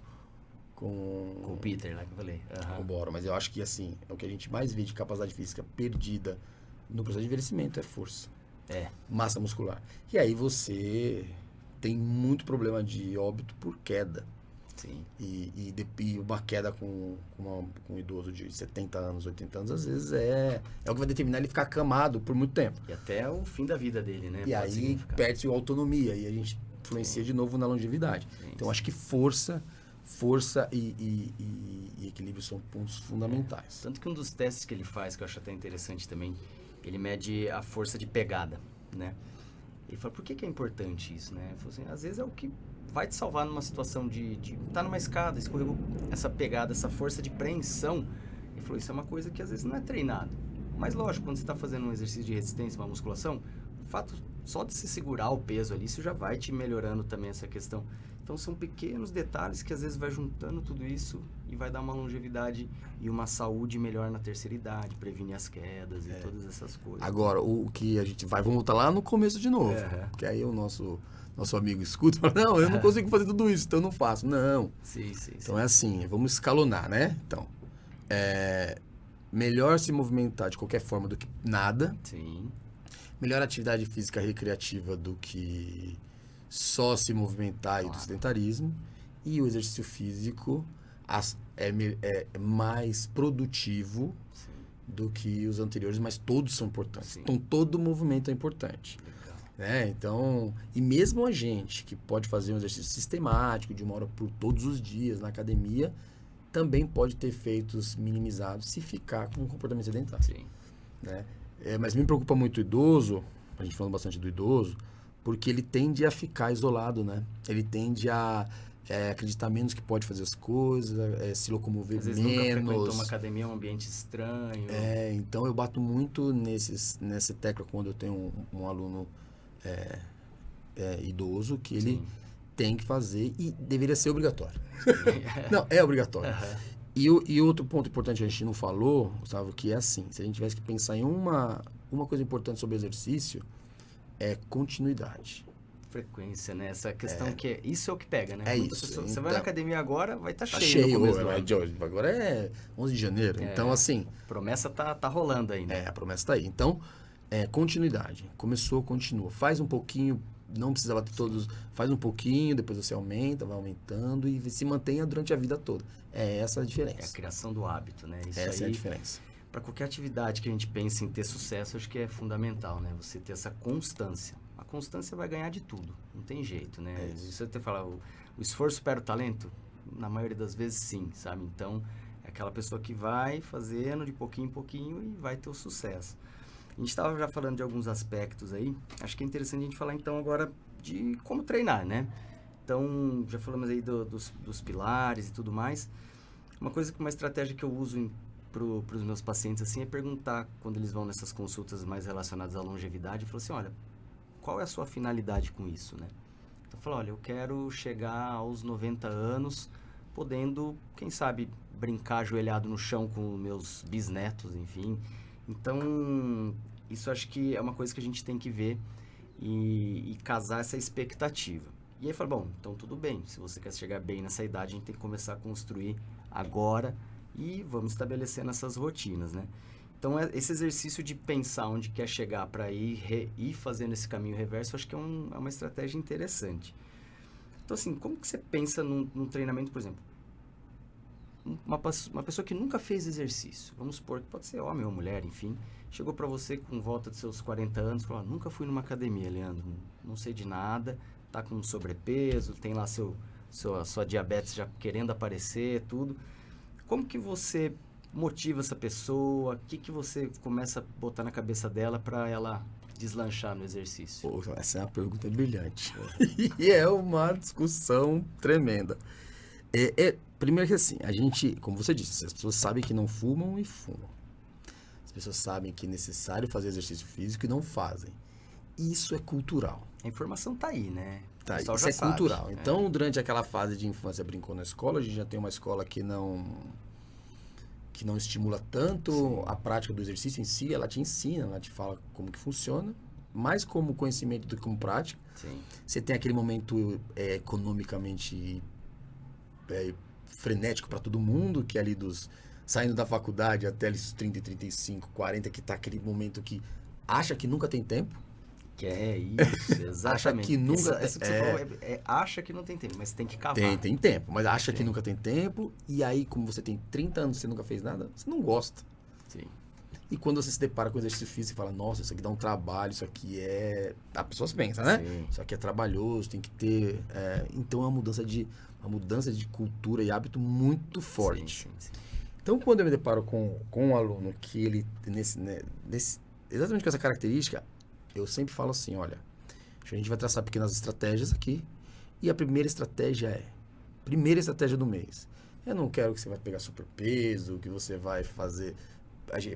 o Peter, lá que eu falei. Corroboro, mas eu acho que assim, o que a gente mais vê de capacidade física perdida no processo de envelhecimento é força. Massa muscular. E aí você tem muito problema de óbito por queda. Sim. E uma queda com um idoso de 70 anos, 80 anos, às vezes é o que vai determinar ele ficar acamado por muito tempo. E até o fim da vida dele, né? E aí perde a autonomia e a gente influencia de novo na longevidade. Sim, então, acho que força e equilíbrio são pontos fundamentais. Tanto que um dos testes que ele faz, que eu acho até interessante também, ele mede a força de pegada, né? Ele fala, por que é importante isso, né? Ele falou assim, às vezes é o que vai te salvar numa situação de tá numa escada, escorregou essa pegada, essa força de preensão. Ele falou, isso é uma coisa que às vezes não é treinado. Mas lógico, quando você está fazendo um exercício de resistência, uma musculação, o fato só de se segurar o peso ali, isso já vai te melhorando também essa questão. Então são pequenos detalhes que às vezes vai juntando tudo isso e vai dar uma longevidade e uma saúde melhor na terceira idade, previne as quedas e todas essas coisas. Agora, o que a gente vamos voltar lá no começo de novo, porque aí o nosso amigo escuta e fala, não, eu não consigo fazer tudo isso, então eu não faço. Não. Sim. Então é assim, vamos escalonar, né? Então, melhor se movimentar de qualquer forma do que nada. Sim. Melhor atividade física recreativa do que só se movimentar e do sedentarismo. E o exercício físico é mais produtivo do que os anteriores, mas todos são importantes. Sim. Então, todo movimento é importante. Então, e mesmo a gente que pode fazer um exercício sistemático de 1 hora por todos os dias na academia, também pode ter efeitos minimizados se ficar com um comportamento sedentário. Sim. Né? Mas me preocupa muito o idoso, a gente falando bastante do idoso, porque ele tende a ficar isolado, né? Ele tende a acreditar menos que pode fazer as coisas, se locomover menos. Às vezes nunca frequentou uma academia, um ambiente estranho. Então eu bato muito nessa tecla quando eu tenho um aluno idoso, que ele tem que fazer e deveria ser obrigatório. Não, é obrigatório. E outro ponto importante que a gente não falou, Gustavo, que é assim, se a gente tivesse que pensar em uma coisa importante sobre exercício, é continuidade. Frequência, né? Essa questão isso é o que pega, né? Isso. Você vai na academia agora, vai estar cheio. Cheio hoje, agora é 11 de janeiro, então assim... A promessa tá rolando aí, né? A promessa tá aí. Então, continuidade. Começou, continua. Faz um pouquinho, não precisa bater todos, faz um pouquinho, depois você aumenta, vai aumentando e se mantenha durante a vida toda. Essa a diferença. É a criação do hábito, né? Essa é a diferença. Para qualquer atividade que a gente pense em ter sucesso, acho que é fundamental, né? Você ter essa constância. A constância vai ganhar de tudo, não tem jeito, né? Você até fala, o esforço supera o talento? Na maioria das vezes, sim, sabe? Então, é aquela pessoa que vai fazendo de pouquinho em pouquinho e vai ter o sucesso. A gente estava já falando de alguns aspectos aí, acho que é interessante a gente falar então agora de como treinar, né? Então, já falamos aí dos pilares e tudo mais. Uma estratégia que eu uso para os meus pacientes assim é perguntar, quando eles vão nessas consultas mais relacionadas à longevidade, eu falo assim, olha, qual é a sua finalidade com isso, né? Então, eu falo, olha, eu quero chegar aos 90 anos podendo, quem sabe, brincar ajoelhado no chão com meus bisnetos, enfim. Então, isso acho que é uma coisa que a gente tem que ver e casar essa expectativa. E aí fala, bom, então tudo bem, se você quer chegar bem nessa idade, a gente tem que começar a construir agora e vamos estabelecendo essas rotinas, né? Então, esse exercício de pensar onde quer chegar para ir fazendo esse caminho reverso, acho que é uma estratégia interessante. Então, assim, como que você pensa num treinamento, por exemplo, uma pessoa que nunca fez exercício, vamos supor que pode ser homem ou mulher, enfim, chegou para você com volta de seus 40 anos, falou, nunca fui numa academia, Leandro, não sei de nada, tá com sobrepeso, tem lá sua diabetes já querendo aparecer, tudo. Como que você motiva essa pessoa? O que você começa a botar na cabeça dela para ela deslanchar no exercício? Pô, essa é uma pergunta brilhante. E é uma discussão tremenda. Primeiro que assim, a gente, como você disse, as pessoas sabem que não fumam e fumam. As pessoas sabem que é necessário fazer exercício físico e não fazem. Isso é cultural. A informação tá aí, né? Tá, isso é cultural. Então, durante aquela fase de infância, brincou na escola, a gente já tem uma escola que não estimula tanto Sim. a prática do exercício em si, ela te ensina, ela te fala como que funciona, mais como conhecimento do que como prática. Sim. Você tem aquele momento economicamente frenético para todo mundo, que é ali saindo da faculdade até os 30, 35, 40, que tá aquele momento que acha que nunca tem tempo. Que é isso, exatamente. Acha que nunca que você falou, acha que não tem tempo, mas tem que cavar. Tem tempo, mas acha que nunca tem tempo. E aí, como você tem 30 anos e você nunca fez nada, você não gosta. Sim. E quando você se depara com exercício físico, você fala, nossa, isso aqui dá um trabalho, isso aqui é... A pessoa pensa, né? Sim. Isso aqui é trabalhoso, tem que ter... Então, é uma mudança de cultura e hábito muito forte. Sim. Então, quando eu me deparo com um aluno que ele, exatamente com essa característica, eu sempre falo assim, olha, a gente vai traçar pequenas estratégias aqui, e a primeira estratégia do mês. Eu não quero que você vai pegar superpeso, que você vai fazer...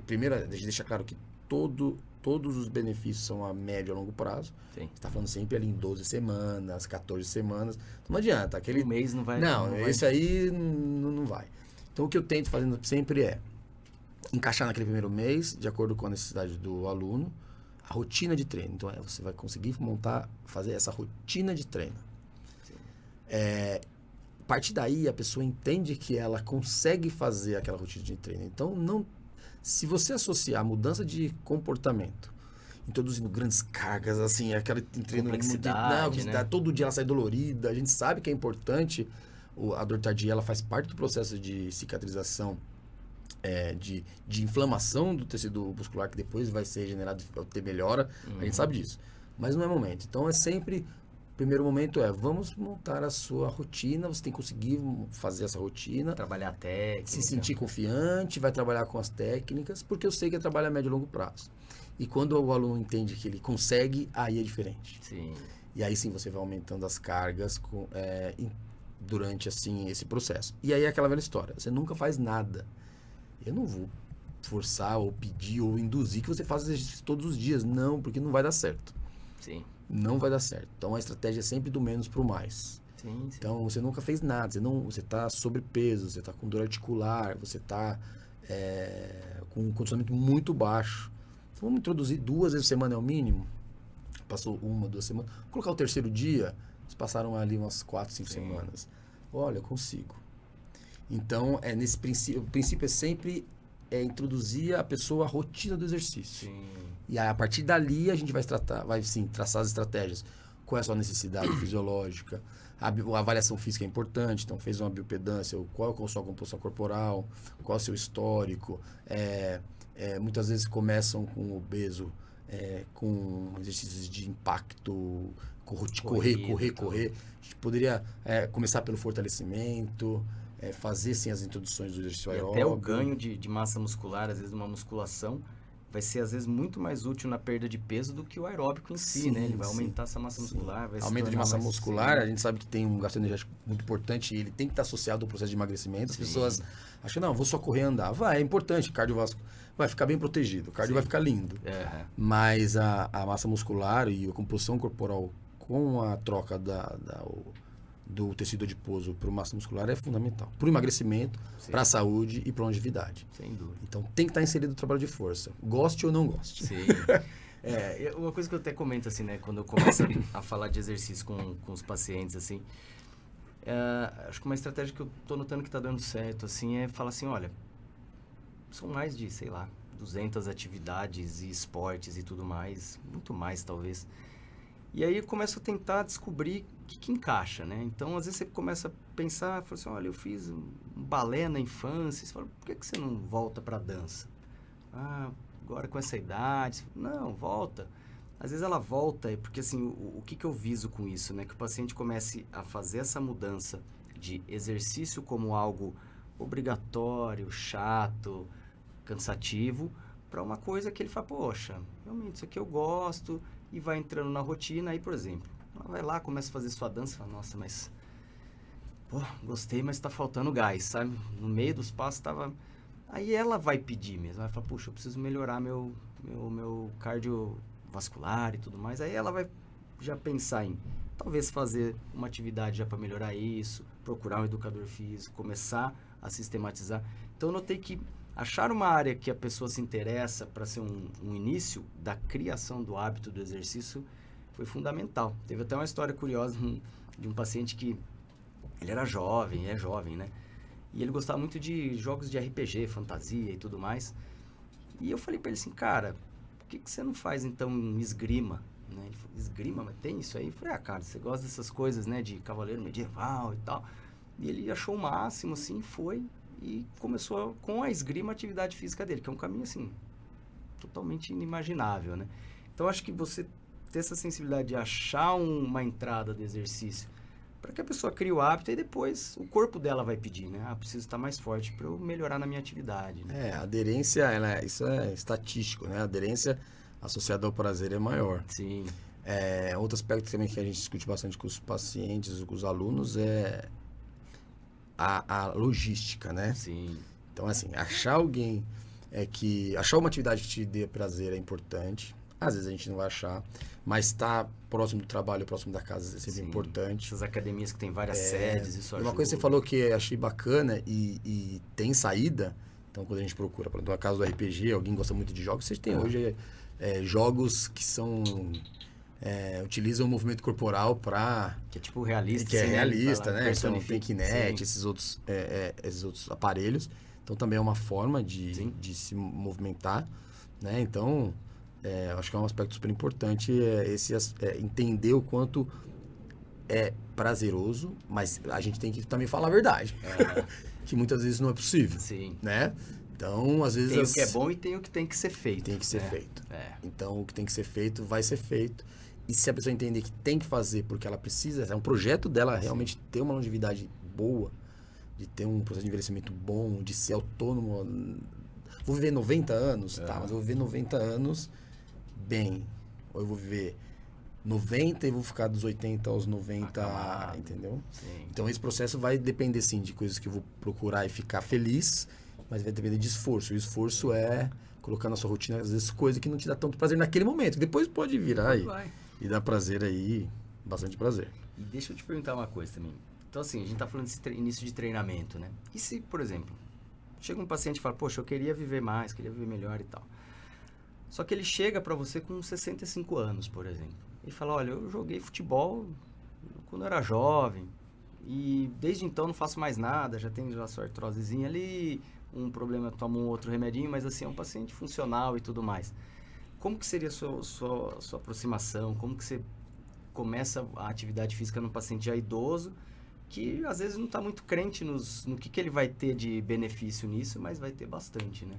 Primeiro, a gente deixa claro que todos os benefícios são a médio e a longo prazo. Sim. Você está falando sempre ali em 12 semanas, 14 semanas. Não adianta. Um mês não vai... Esse aí não vai. Então, o que eu tento fazendo sempre é encaixar naquele primeiro mês, de acordo com a necessidade do aluno, a rotina de treino. Então, você vai conseguir fazer essa rotina de treino. A partir daí, a pessoa entende que ela consegue fazer aquela rotina de treino. Então, se você associar a mudança de comportamento, introduzindo grandes cargas, assim, aquela treino né? Todo dia ela sai dolorida, a gente sabe que é importante, a dor tardia, ela faz parte do processo de cicatrização, de inflamação do tecido muscular, que depois vai ser regenerado e ter melhora, a gente sabe disso. Mas não é momento. Então, o primeiro momento vamos montar a sua rotina, você tem que conseguir fazer essa rotina. Trabalhar a técnica. Se sentir confiante, vai trabalhar com as técnicas, porque eu sei que é trabalho a médio e longo prazo. E quando o aluno entende que ele consegue, aí é diferente. Sim. E aí sim você vai aumentando as cargas durante assim, esse processo. E aí é aquela velha história, você nunca faz nada. Eu não vou forçar ou pedir ou induzir que você faça exercício todos os dias. Não, porque não vai dar certo. Sim. Não vai dar certo. Então a estratégia é sempre do menos para o mais. Sim. Então você nunca fez nada. Você está sobrepeso, você está com dor articular, você está com um condicionamento muito baixo. Então vamos introduzir 2 vezes por semana é o mínimo. Passou 1, 2 semanas. Vou colocar o terceiro dia, eles passaram ali umas 4, 5 semanas. Olha, eu consigo. Então, nesse princípio, o princípio é sempre introduzir a pessoa à rotina do exercício. Sim. E aí, a partir dali, a gente vai traçar as estratégias. Qual é a sua necessidade fisiológica? A avaliação física é importante. Então, fez uma biopedância, qual é a sua composição corporal, qual é o seu histórico. Muitas vezes começam com o obeso, com exercícios de impacto, correr. A gente poderia começar pelo fortalecimento, fazer sim as introduções do exercício aeróbico. Até o ganho de massa muscular, às vezes uma musculação, vai ser, às vezes, muito mais útil na perda de peso do que o aeróbico em si, né? Ele vai aumentar essa massa muscular, vai aumento de massa muscular, a gente sabe que tem um gasto energético muito importante e ele tem que estar associado ao processo de emagrecimento. As pessoas acham, não, vou só correr e andar. Vai, é importante, cardiovascular vai ficar bem protegido, o cardio vai ficar lindo. Mas a massa muscular e a composição corporal com a troca do tecido adiposo para massa muscular é fundamental. Para o emagrecimento, para a saúde e para a longevidade. Sem dúvida. Então tem que estar inserido o trabalho de força. Goste ou não goste. Sim. Uma coisa que eu até comento assim, né? Quando eu começo a falar de exercício com os pacientes, assim, acho que uma estratégia que eu tô notando que tá dando certo, assim, é falar assim, olha, são mais de, sei lá, 200 atividades e esportes e tudo mais, muito mais talvez. E aí eu começo a tentar descobrir o que encaixa, né? Então, às vezes você começa a pensar, fala assim, olha, eu fiz um balé na infância, você fala, por que você não volta pra dança? Ah, agora com essa idade, não, volta. Às vezes ela volta, porque assim, o que eu viso com isso, né? Que o paciente comece a fazer essa mudança de exercício como algo obrigatório, chato, cansativo, para uma coisa que ele fala, poxa, realmente isso aqui eu gosto, e vai entrando na rotina. Aí, por exemplo, ela vai lá, começa a fazer sua dança e fala, nossa, mas pô, gostei, mas tá faltando gás, sabe? No meio dos passos tava... Aí ela vai pedir mesmo, vai falar, puxa, eu preciso melhorar meu cardiovascular e tudo mais. Aí ela vai já pensar em talvez fazer uma atividade já para melhorar isso, procurar um educador físico, começar a sistematizar. Então eu notei que achar uma área que a pessoa se interessa para ser um início da criação do hábito do exercício foi fundamental. Teve até uma história curiosa de um paciente que ele era jovem, é jovem, né? E ele gostava muito de jogos de RPG, fantasia e tudo mais. E eu falei para ele assim, cara, por que você não faz então esgrima? Né? Ele falou, esgrima? Mas tem isso aí? Eu falei, cara, você gosta dessas coisas, né? De cavaleiro medieval e tal. E ele achou o máximo, assim, foi... E começou com a esgrima a atividade física dele, que é um caminho, assim, totalmente inimaginável, né? Então, acho que você ter essa sensibilidade de achar uma entrada do exercício para que a pessoa crie o hábito e depois o corpo dela vai pedir, né? Ah, preciso estar mais forte para eu melhorar na minha atividade. Né? A aderência, isso é estatístico, né? A aderência associada ao prazer é maior. Sim. Outro aspecto também que a gente discute bastante com os pacientes, com os alunos, é a logística, né? Sim. Então, assim, achar achar uma atividade que te dê prazer é importante. Às vezes a gente não vai achar, mas estar próximo do trabalho, próximo da casa é sempre importante. Essas academias que tem várias sedes, isso ajuda. Uma coisa que você falou que achei bacana e tem saída, então quando a gente procura, por exemplo, no caso do RPG, alguém gosta muito de jogos, você tem hoje jogos que são... utilizam o movimento corporal para... Que é tipo realista. Que é realista, né? Então tem Kinect, esses outros aparelhos. Então também é uma forma de se movimentar, né? Então, acho que é um aspecto super importante entender o quanto é prazeroso, mas a gente tem que também falar a verdade. Que muitas vezes não é possível. Sim. Né? Então, às vezes... Tem o que é bom e tem o que tem que ser feito. Tem que ser feito. Então, o que tem que ser feito, vai ser feito. E se a pessoa entender que tem que fazer porque ela precisa, é um projeto dela realmente ter uma longevidade boa, de ter um processo de envelhecimento bom, de ser autônomo. Vou viver 90 anos, tá? Mas eu vou viver 90 anos bem. Ou eu vou viver 90 e vou ficar dos 80 aos 90, entendeu? Sim. Então, esse processo vai depender, sim, de coisas que eu vou procurar e ficar feliz, mas vai depender de esforço. O esforço é colocar na sua rotina, às vezes, coisa que não te dá tanto prazer naquele momento. Depois pode virar e dar prazer aí, bastante prazer. E deixa eu te perguntar uma coisa também. Então, assim, a gente tá falando desse início de treinamento, né? E se, por exemplo, chega um paciente e fala, poxa, eu queria viver mais, queria viver melhor e tal. Só que ele chega para você com 65 anos, por exemplo. Ele fala, olha, eu joguei futebol quando eu era jovem e desde então não faço mais nada, já tenho a sua artrosezinha ali, um problema, tomo um outro remedinho, mas assim, é um paciente funcional e tudo mais. Como que seria a sua aproximação? Como que você começa a atividade física num paciente já idoso que às vezes não está muito crente no que ele vai ter de benefício nisso, mas vai ter bastante, né?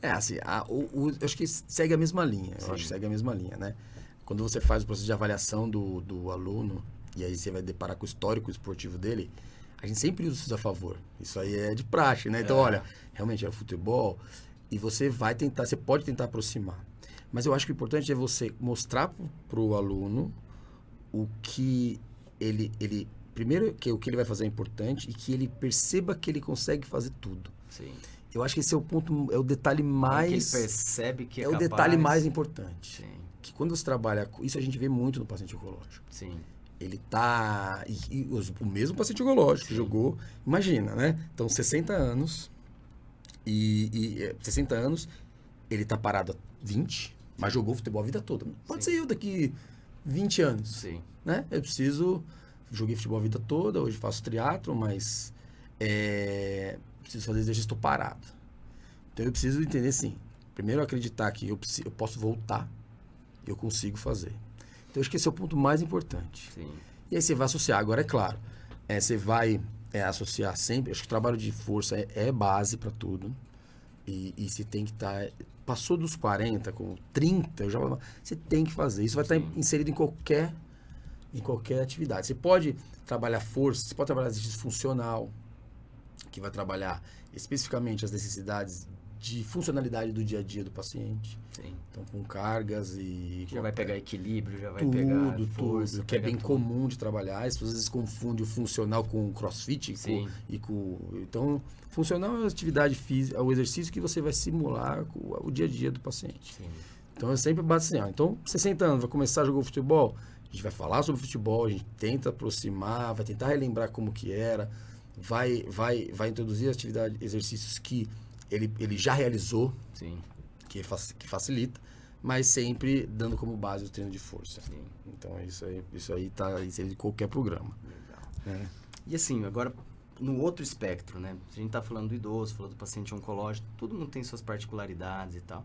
Assim, eu acho que segue a mesma linha. Sim. Eu acho que segue a mesma linha, né? Quando você faz o processo de avaliação do aluno, e aí você vai deparar com o histórico esportivo dele, a gente sempre usa isso a favor. Isso aí é de praxe, né? Então, olha, realmente é futebol. E você pode tentar aproximar. Mas eu acho que o importante é você mostrar para o aluno o que primeiro, que o que ele vai fazer é importante e que ele perceba que ele consegue fazer tudo. Sim. Eu acho que esse é o ponto, é o detalhe mais... que ele percebe que é capaz. O detalhe mais importante. Sim. Que quando você trabalha... Isso a gente vê muito no paciente oncológico. Sim. Ele tá... o mesmo paciente oncológico jogou... Imagina, né? Então, 60 anos... 60 anos, ele tá parado há 20, mas jogou futebol a vida toda. Pode ser eu daqui 20 anos. Sim. Né? Eu joguei futebol a vida toda, hoje faço triatlo, mas preciso fazer exercício, estou parado. Então eu preciso entender assim, primeiro acreditar que eu posso voltar, eu consigo fazer. Então acho que esse é o ponto mais importante. Sim. E aí você vai associar, agora é claro, você vai associar sempre, acho que o trabalho de força é base para tudo, e você tem que estar, passou dos 40, com 30, você tem que fazer, isso vai estar inserido em qualquer atividade. Você pode trabalhar força, você pode trabalhar exercício funcional, que vai trabalhar especificamente as necessidades de funcionalidade do dia a dia do paciente. Sim. Então, com cargas e... Já vai pegar equilíbrio, já vai tudo, pegar força. Tudo, que é bem comum de trabalhar. As pessoas às vezes confundem o funcional com o crossfit. Então, funcional é a atividade física, é o exercício que você vai simular o dia a dia do paciente. Sim. Então, eu sempre bato assim, então, 60 anos, vai começar a jogar futebol, a gente vai falar sobre futebol, a gente tenta aproximar, vai tentar relembrar como que era, vai introduzir exercícios que ele já realizou, sim, que facilita, mas sempre dando como base o treino de força. Sim. Então, isso aí está inserido em qualquer programa. Legal. E assim, agora, no outro espectro, né? A gente está falando do idoso, falando do paciente oncológico, todo mundo tem suas particularidades e tal.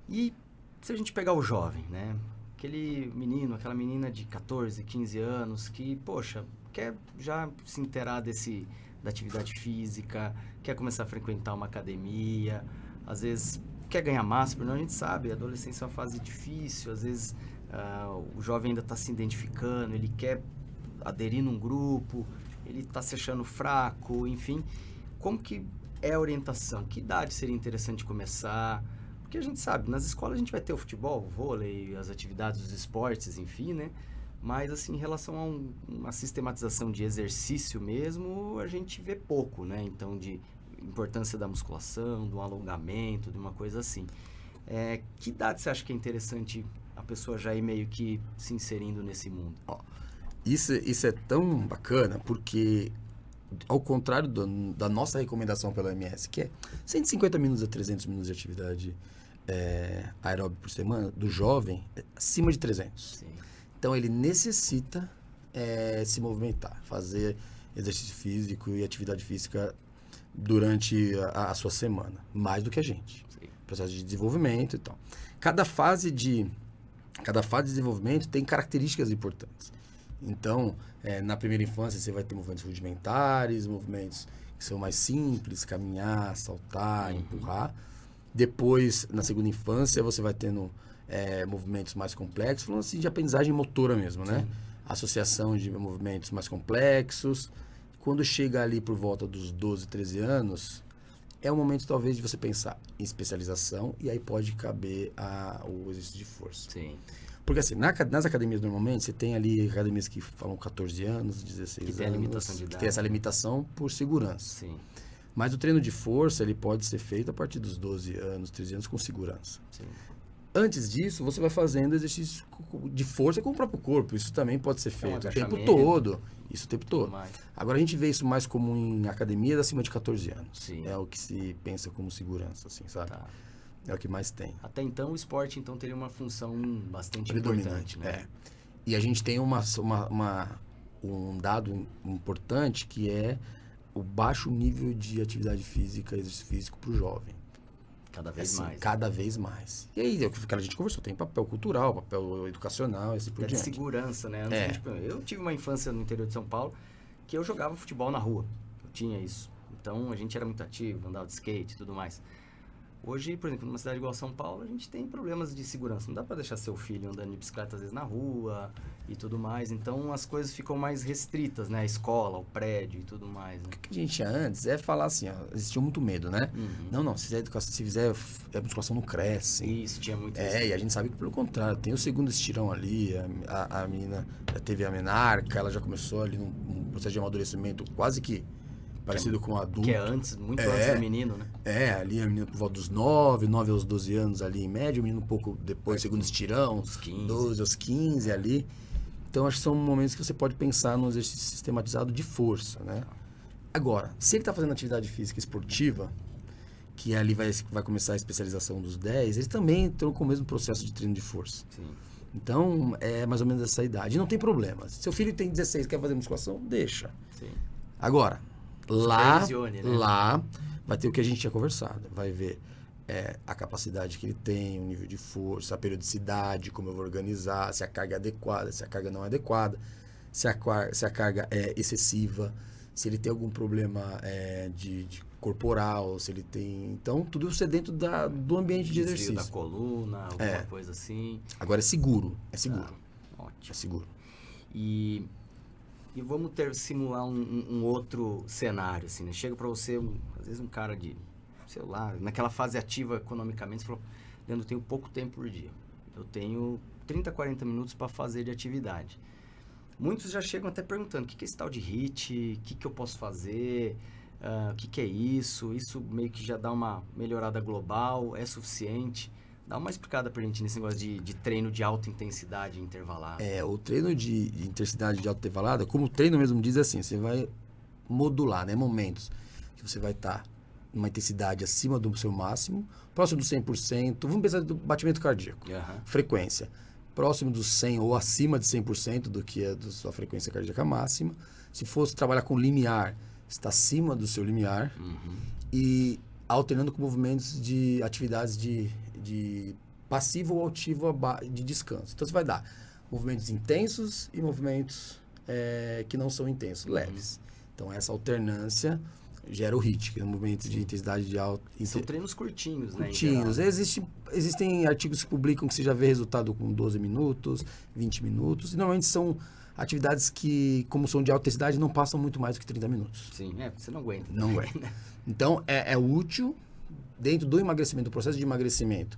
E se a gente pegar o jovem, né? Aquele menino, aquela menina de 14, 15 anos que, poxa, quer já se inteirar da atividade física, quer começar a frequentar uma academia, às vezes quer ganhar massa, porque a gente sabe, a adolescência é uma fase difícil, às vezes o jovem ainda está se identificando, ele quer aderir num grupo, ele está se achando fraco, enfim. Como que é a orientação? Que idade seria interessante começar? Porque a gente sabe, nas escolas a gente vai ter o futebol, o vôlei, as atividades dos esportes, enfim, né? Mas, assim, em relação a uma sistematização de exercício mesmo, a gente vê pouco, né? Então, de importância da musculação, do alongamento, de uma coisa assim. Que idade você acha que é interessante a pessoa já ir meio que se inserindo nesse mundo? Isso é tão bacana, porque, ao contrário da nossa recomendação pela OMS, que é 150 minutos a 300 minutos de atividade aeróbica por semana, do jovem, acima de 300. Sim. Então, ele necessita se movimentar, fazer exercício físico e atividade física durante a sua semana, mais do que a gente. Sim. Processo de desenvolvimento e tal. Cada fase de desenvolvimento tem características importantes. Então, na primeira infância, você vai ter movimentos rudimentares, movimentos que são mais simples, caminhar, saltar, empurrar. Depois, na segunda infância, você vai tendo movimentos mais complexos, falando assim de aprendizagem motora mesmo, né? Associação de movimentos mais complexos. Quando chega ali por volta dos 12, 13 anos, é o momento talvez de você pensar em especialização e aí pode caber o exercício de força. Sim. Porque assim, nas academias normalmente, você tem ali academias que falam 14 anos, 16 anos, tem a limitação de idade. Que tem essa limitação por segurança. Sim. Mas o treino de força, ele pode ser feito a partir dos 12 anos, 13 anos com segurança. Sim. Antes disso, você vai fazendo exercício de força com o próprio corpo. Isso também pode ser feito o tempo todo. Isso o tempo todo. Agora, a gente vê isso mais como em academias acima de 14 anos. Sim. É o que se pensa como segurança, assim, sabe? Tá. É o que mais tem. Até então, o esporte então teria uma função bastante importante, né? E a gente tem um dado importante que é o baixo nível de atividade física, exercício físico para o jovem. Cada vez mais. Cada vez mais. E aí, é o que a gente conversou, tem papel cultural, papel educacional, assim por diante. De segurança, né? Eu tive uma infância no interior de São Paulo que eu jogava futebol na rua. Eu tinha isso. Então, a gente era muito ativo, andava de skate e tudo mais. Hoje, por exemplo, numa cidade igual São Paulo, a gente tem problemas de segurança. Não dá para deixar seu filho andando de bicicleta, às vezes, na rua e tudo mais. Então, as coisas ficam mais restritas, né? A escola, o prédio e tudo mais. Né? O que a gente tinha antes é falar assim, ó, existia muito medo, né? Não, se fizer educação, se fizer a musculação não cresce. Isso, tinha muito isso. E a gente sabe que pelo contrário, tem o segundo estirão ali, a menina já teve a menarca, ela já começou ali num processo de amadurecimento quase que parecido com um adulto. Que é antes, muito antes do menino, né? Ali a menina por volta dos 9 aos 12 anos ali em média, o menino um pouco depois, segundo estirão, 12 aos 15 ali. Então, acho que são momentos que você pode pensar num exercício sistematizado de força, né? Agora, se ele está fazendo atividade física esportiva, que ali vai começar a especialização dos 10, eles também estão com o mesmo processo de treino de força. Sim. Então, é mais ou menos essa idade. E não tem problema. Se seu filho tem 16 e quer fazer musculação, deixa. Sim. Agora, lá né? vai ter o que a gente tinha conversado. Vai ver a capacidade que ele tem, o nível de força, a periodicidade, como eu vou organizar, se a carga é adequada, se a carga não é adequada, se a carga é excessiva, se ele tem algum problema de corporal, se ele tem... Então, tudo isso é dentro do ambiente de exercício. Da coluna, alguma coisa assim. Agora, é seguro. É seguro. Ótimo. É seguro. E vamos simular um outro cenário, assim, né? Chega para você, às vezes um cara de, sei lá, naquela fase ativa economicamente, você falou, Leandro, eu tenho pouco tempo por dia. Eu tenho 30, 40 minutos para fazer de atividade. Muitos já chegam até perguntando, o que é esse tal de HIIT? O que eu posso fazer? O que é isso? Isso meio que já dá uma melhorada global? É suficiente? Dá uma explicada pra gente nesse negócio de treino de alta intensidade intervalada. O treino de intensidade de alta intervalada, como o treino mesmo diz assim, você vai modular, né? Momentos que você vai estar numa intensidade acima do seu máximo, próximo do 100%, vamos pensar do batimento cardíaco, frequência, próximo do 100 ou acima de 100% do que é da sua frequência cardíaca máxima. Se fosse trabalhar com limiar, está acima do seu limiar e alternando com movimentos de atividades de passivo ou ativo de descanso. Então, você vai dar movimentos intensos e movimentos que não são intensos, leves. Então, essa alternância gera o HIIT, que é um movimento de intensidade de alta... São treinos curtinhos, né? Curtinhos. Existem artigos que publicam que você já vê resultado com 12 minutos, 20 minutos. E normalmente são atividades que, como são de alta intensidade, não passam muito mais do que 30 minutos. Sim, você não aguenta. Não aguenta. Então, é útil dentro do emagrecimento, do processo de emagrecimento.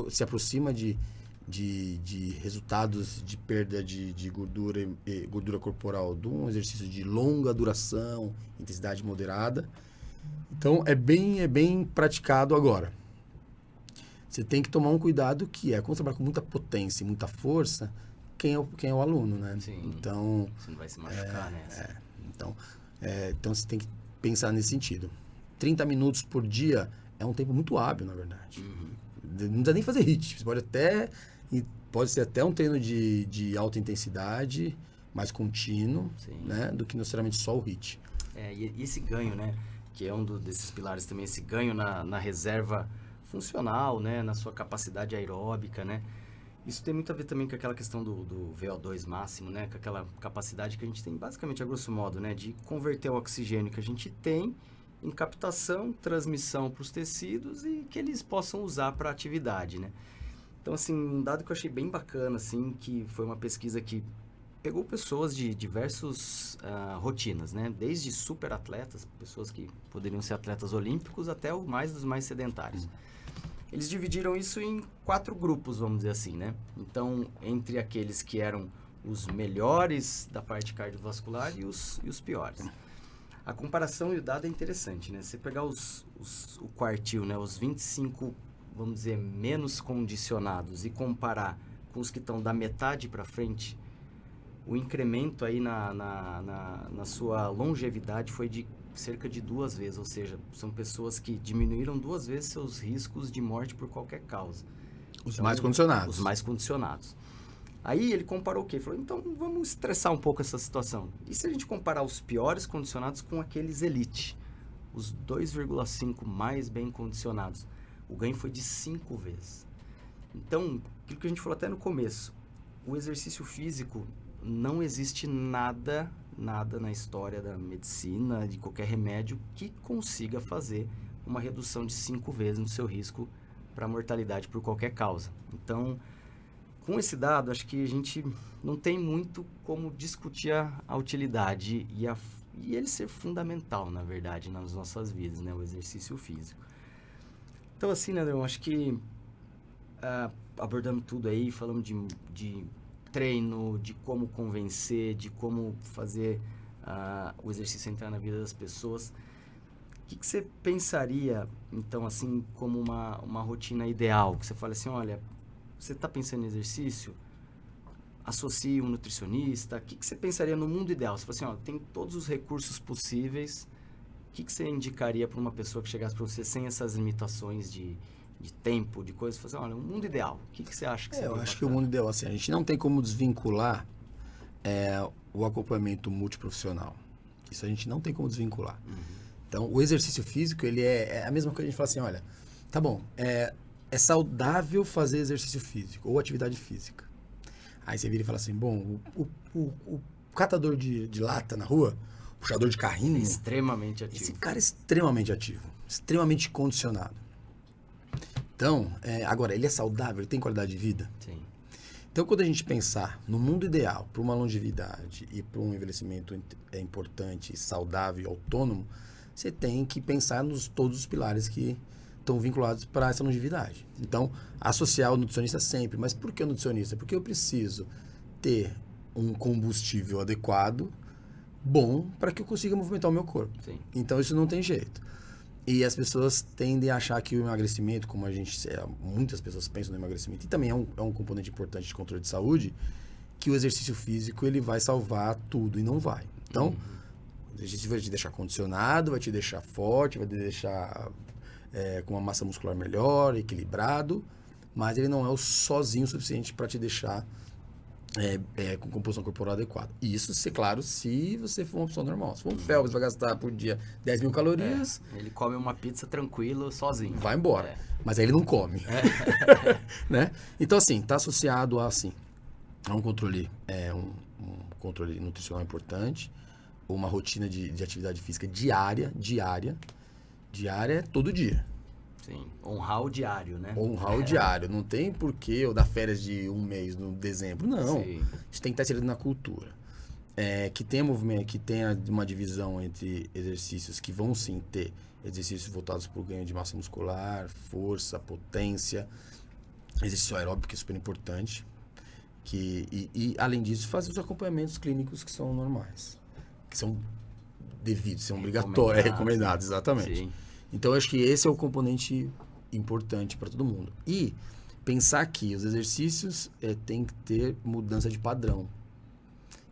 Se aproxima de resultados de perda de gordura corporal de um exercício de longa duração, intensidade moderada. Então, é bem praticado agora. Você tem que tomar um cuidado que quando você trabalha com muita potência e muita força, quem é o aluno, né? Sim. Então, você não vai se machucar, né? Então, você tem que pensar nesse sentido. 30 minutos por dia é um tempo muito hábil, na verdade. Não precisa nem fazer HIIT. Você pode ser até um treino de alta intensidade, mais contínuo, né? Do que necessariamente só o HIIT. E esse ganho, né? Que é um desses pilares também, esse ganho na reserva funcional, né? Na sua capacidade aeróbica, né? Isso tem muito a ver também com aquela questão do VO2 máximo, né? Com aquela capacidade que a gente tem, basicamente, a grosso modo, né? De converter o oxigênio que a gente tem em captação, transmissão para os tecidos e que eles possam usar para atividade, né? Então, assim, um dado que eu achei bem bacana, assim, que foi uma pesquisa que pegou pessoas de diversas rotinas, né? Desde super atletas, pessoas que poderiam ser atletas olímpicos, até os mais sedentários. Eles dividiram isso em 4 grupos, vamos dizer assim, né? Então, entre aqueles que eram os melhores da parte cardiovascular e os piores. A comparação e o dado é interessante, né? Você pegar o quartil, né? Os 25, vamos dizer, menos condicionados e comparar com os que estão da metade para frente, o incremento aí na sua longevidade foi de cerca de 2 vezes, ou seja, são pessoas que diminuíram 2 vezes seus riscos de morte por qualquer causa. Os mais condicionados. Os mais condicionados. Aí ele comparou o quê? Ele falou, então vamos estressar um pouco essa situação. E se a gente comparar os piores condicionados com aqueles elite? Os 2,5 mais bem condicionados. O ganho foi de 5 vezes. Então, aquilo que a gente falou até no começo, o exercício físico, não existe nada na história da medicina, de qualquer remédio, que consiga fazer uma redução de 5 vezes no seu risco para mortalidade por qualquer causa. Então, com esse dado, acho que a gente não tem muito como discutir a utilidade e ele ser fundamental, na verdade, nas nossas vidas, né? O exercício físico. Então, assim, né, André, eu acho que abordamos tudo aí, falamos de treino, de como convencer, de como fazer o exercício entrar na vida das pessoas. O que você pensaria, então, assim, como uma rotina ideal? Que você fala assim, olha, você está pensando em exercício? Associe um nutricionista. O que você pensaria no mundo ideal? Você fala assim, ó, tem todos os recursos possíveis. O que você indicaria para uma pessoa que chegasse para você sem essas limitações de tempo, de coisas? Você fala assim, olha, um mundo ideal. O que você acha que seria eu acho bacana? que o mundo ideal, assim, a gente não tem como desvincular o acompanhamento multiprofissional. Isso a gente não tem como desvincular. Então, o exercício físico, ele é a mesma coisa que a gente fala assim, olha, tá bom, é saudável fazer exercício físico ou atividade física. Aí você vira e fala assim, bom, o catador de lata na rua, o puxador de carrinho... É extremamente ativo. Esse cara é extremamente ativo, extremamente condicionado. Então, agora, ele é saudável, ele tem qualidade de vida? Sim. Então, quando a gente pensar no mundo ideal, para uma longevidade e para um envelhecimento importante, saudável e autônomo, você tem que pensar todos os pilares que estão vinculados para essa longevidade. Então, associar o nutricionista sempre. Mas por que o nutricionista? Porque eu preciso ter um combustível adequado, bom, para que eu consiga movimentar o meu corpo. Sim. Então, isso não tem jeito. E as pessoas tendem a achar que o emagrecimento, como muitas pessoas pensam no emagrecimento, e também é um componente importante de controle de saúde, que o exercício físico ele vai salvar tudo, e não vai. Então, o exercício vai te deixar condicionado, vai te deixar forte, vai te deixar com uma massa muscular melhor, equilibrado, mas ele não é o sozinho o suficiente para te deixar com composição corporal adequada. E isso, claro, se você for uma pessoa normal. Se for um Phelps, vai gastar por dia 10 mil calorias... Ele come uma pizza tranquilo, sozinho. Vai embora. Mas aí ele não come. Né? Então, assim, está associado a um controle, um controle nutricional importante, uma rotina de atividade física diária é todo dia. Sim, honrar o diário, né? Honrar o diário. Não tem porquê eu dar férias de um mês no dezembro. Não. Sim. Isso tem que estar inserido na cultura. Que tenha movimento, que tenha uma divisão entre exercícios que vão sim ter exercícios voltados para o ganho de massa muscular, força, potência, exercício aeróbico, que é super importante. E além disso, fazer os acompanhamentos clínicos que são normais, que são devidos, são obrigatórios, recomendados, exatamente. Sim. Então, eu acho que esse é o componente importante para todo mundo. E pensar que os exercícios têm que ter mudança de padrão.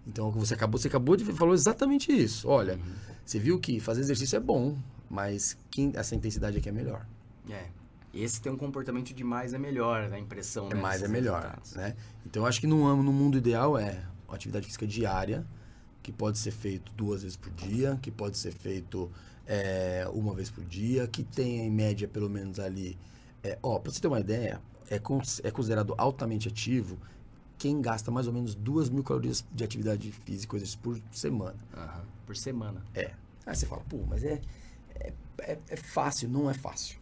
Então, você acabou de falou exatamente isso. Olha, você viu que fazer exercício é bom, mas essa intensidade aqui é melhor. Esse tem um comportamento de mais é melhor, a impressão. Mais é melhor, né? Então, eu acho que no mundo ideal uma atividade física diária, que pode ser feito 2 vezes por dia, que pode ser feito 1 vez por dia, que tenha em média pelo menos ali... para você ter uma ideia, é considerado altamente ativo quem gasta mais ou menos 2.000 calorias de atividade física por semana. Por semana. Aí você fala, pô, mas é fácil. Não é fácil.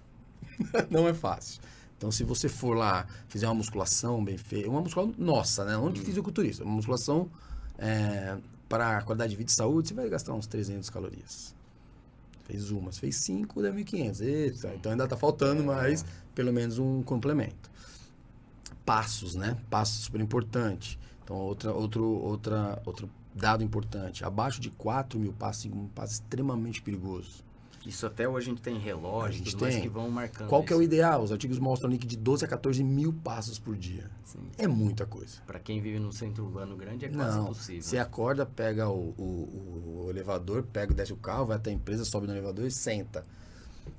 Não é fácil. Então, se você for lá, fizer uma musculação bem feita, uma musculação nossa, né? Não de fisiculturista, uma musculação para qualidade de vida e saúde, você vai gastar uns 300 calorias. Fez uma, se fez 5, deu 1.500. Eita, então ainda está faltando mais, pelo menos um complemento. Passos, né? Passos super importante. Então, outro dado importante. Abaixo de 4.000 passos, um passo extremamente perigoso. Isso até hoje a gente tem relógios, mais que vão marcando. Qual que é o ideal? Os artigos mostram ali que de 12 a 14 mil passos por dia. Sim. É muita coisa. Para quem vive num centro urbano grande é quase impossível. Você acorda, pega o elevador, desce o carro, vai até a empresa, sobe no elevador e senta.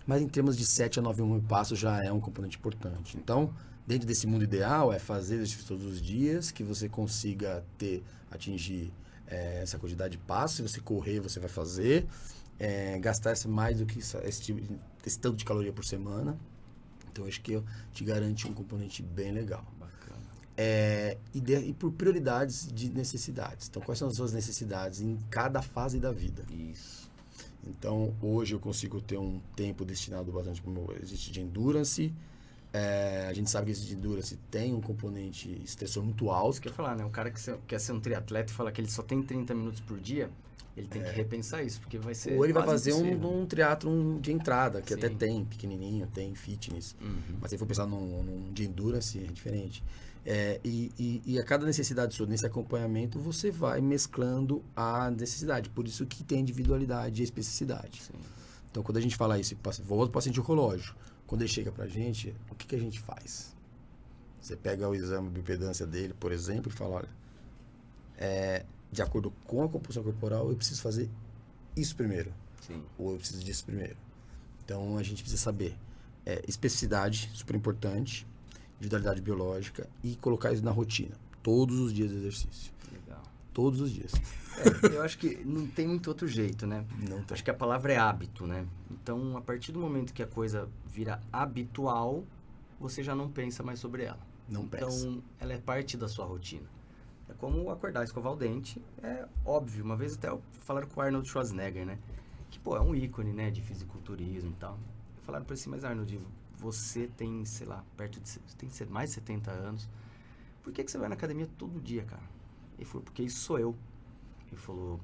Mas em termos de 7 a 9 mil passos já é um componente importante. Então, dentro desse mundo ideal, é fazer exercício todos os dias, que você consiga atingir essa quantidade de passos. Se você correr, você vai fazer. Gastar mais do que esse tanto de caloria por semana. Então, acho que te garante um componente bem legal. Bacana. E por prioridades de necessidades. Então, quais são as suas necessidades em cada fase da vida? Isso. Então, hoje eu consigo ter um tempo destinado bastante para o meu exercício de endurance. A gente sabe que esse de endurance tem um componente estressor muito alto. Isso que eu ia falar, né? O cara que quer ser um triatleta e fala que ele só tem 30 minutos por dia, ele tem que repensar isso, porque vai ser Ou ele vai quase fazer impossível. um triatlon de entrada, que Sim. até tem, pequenininho, tem fitness. Mas se for pensar num de endurance, é diferente. E a cada necessidade sua, nesse acompanhamento, você vai mesclando a necessidade. Por isso que tem individualidade e especificidade. Sim. Então, quando a gente fala isso, volta para o paciente oncológico. Quando ele chega pra gente, o que a gente faz? Você pega o exame de bioimpedância dele, por exemplo, e fala, olha, de acordo com a composição corporal, eu preciso fazer isso primeiro. Sim. Ou eu preciso disso primeiro. Então, a gente precisa saber especificidade, super importante, individualidade biológica e colocar isso na rotina. Todos os dias de exercício. Legal. Todos os dias. Eu acho que não tem muito outro jeito, né? Não tem. Acho que a palavra é hábito, né? Então, a partir do momento que a coisa vira habitual, você já não pensa mais sobre ela. Não pensa. Então, ela é parte da sua rotina. É como acordar, escovar o dente. É óbvio. Uma vez até falaram com o Arnold Schwarzenegger, né? Que, é um ícone, né? De fisiculturismo e tal. Falaram pra ele assim, mas Arnold, você tem, sei lá, tem mais de 70 anos. Por que você vai na academia todo dia, cara? Ele falou, porque isso sou eu. Ele falou,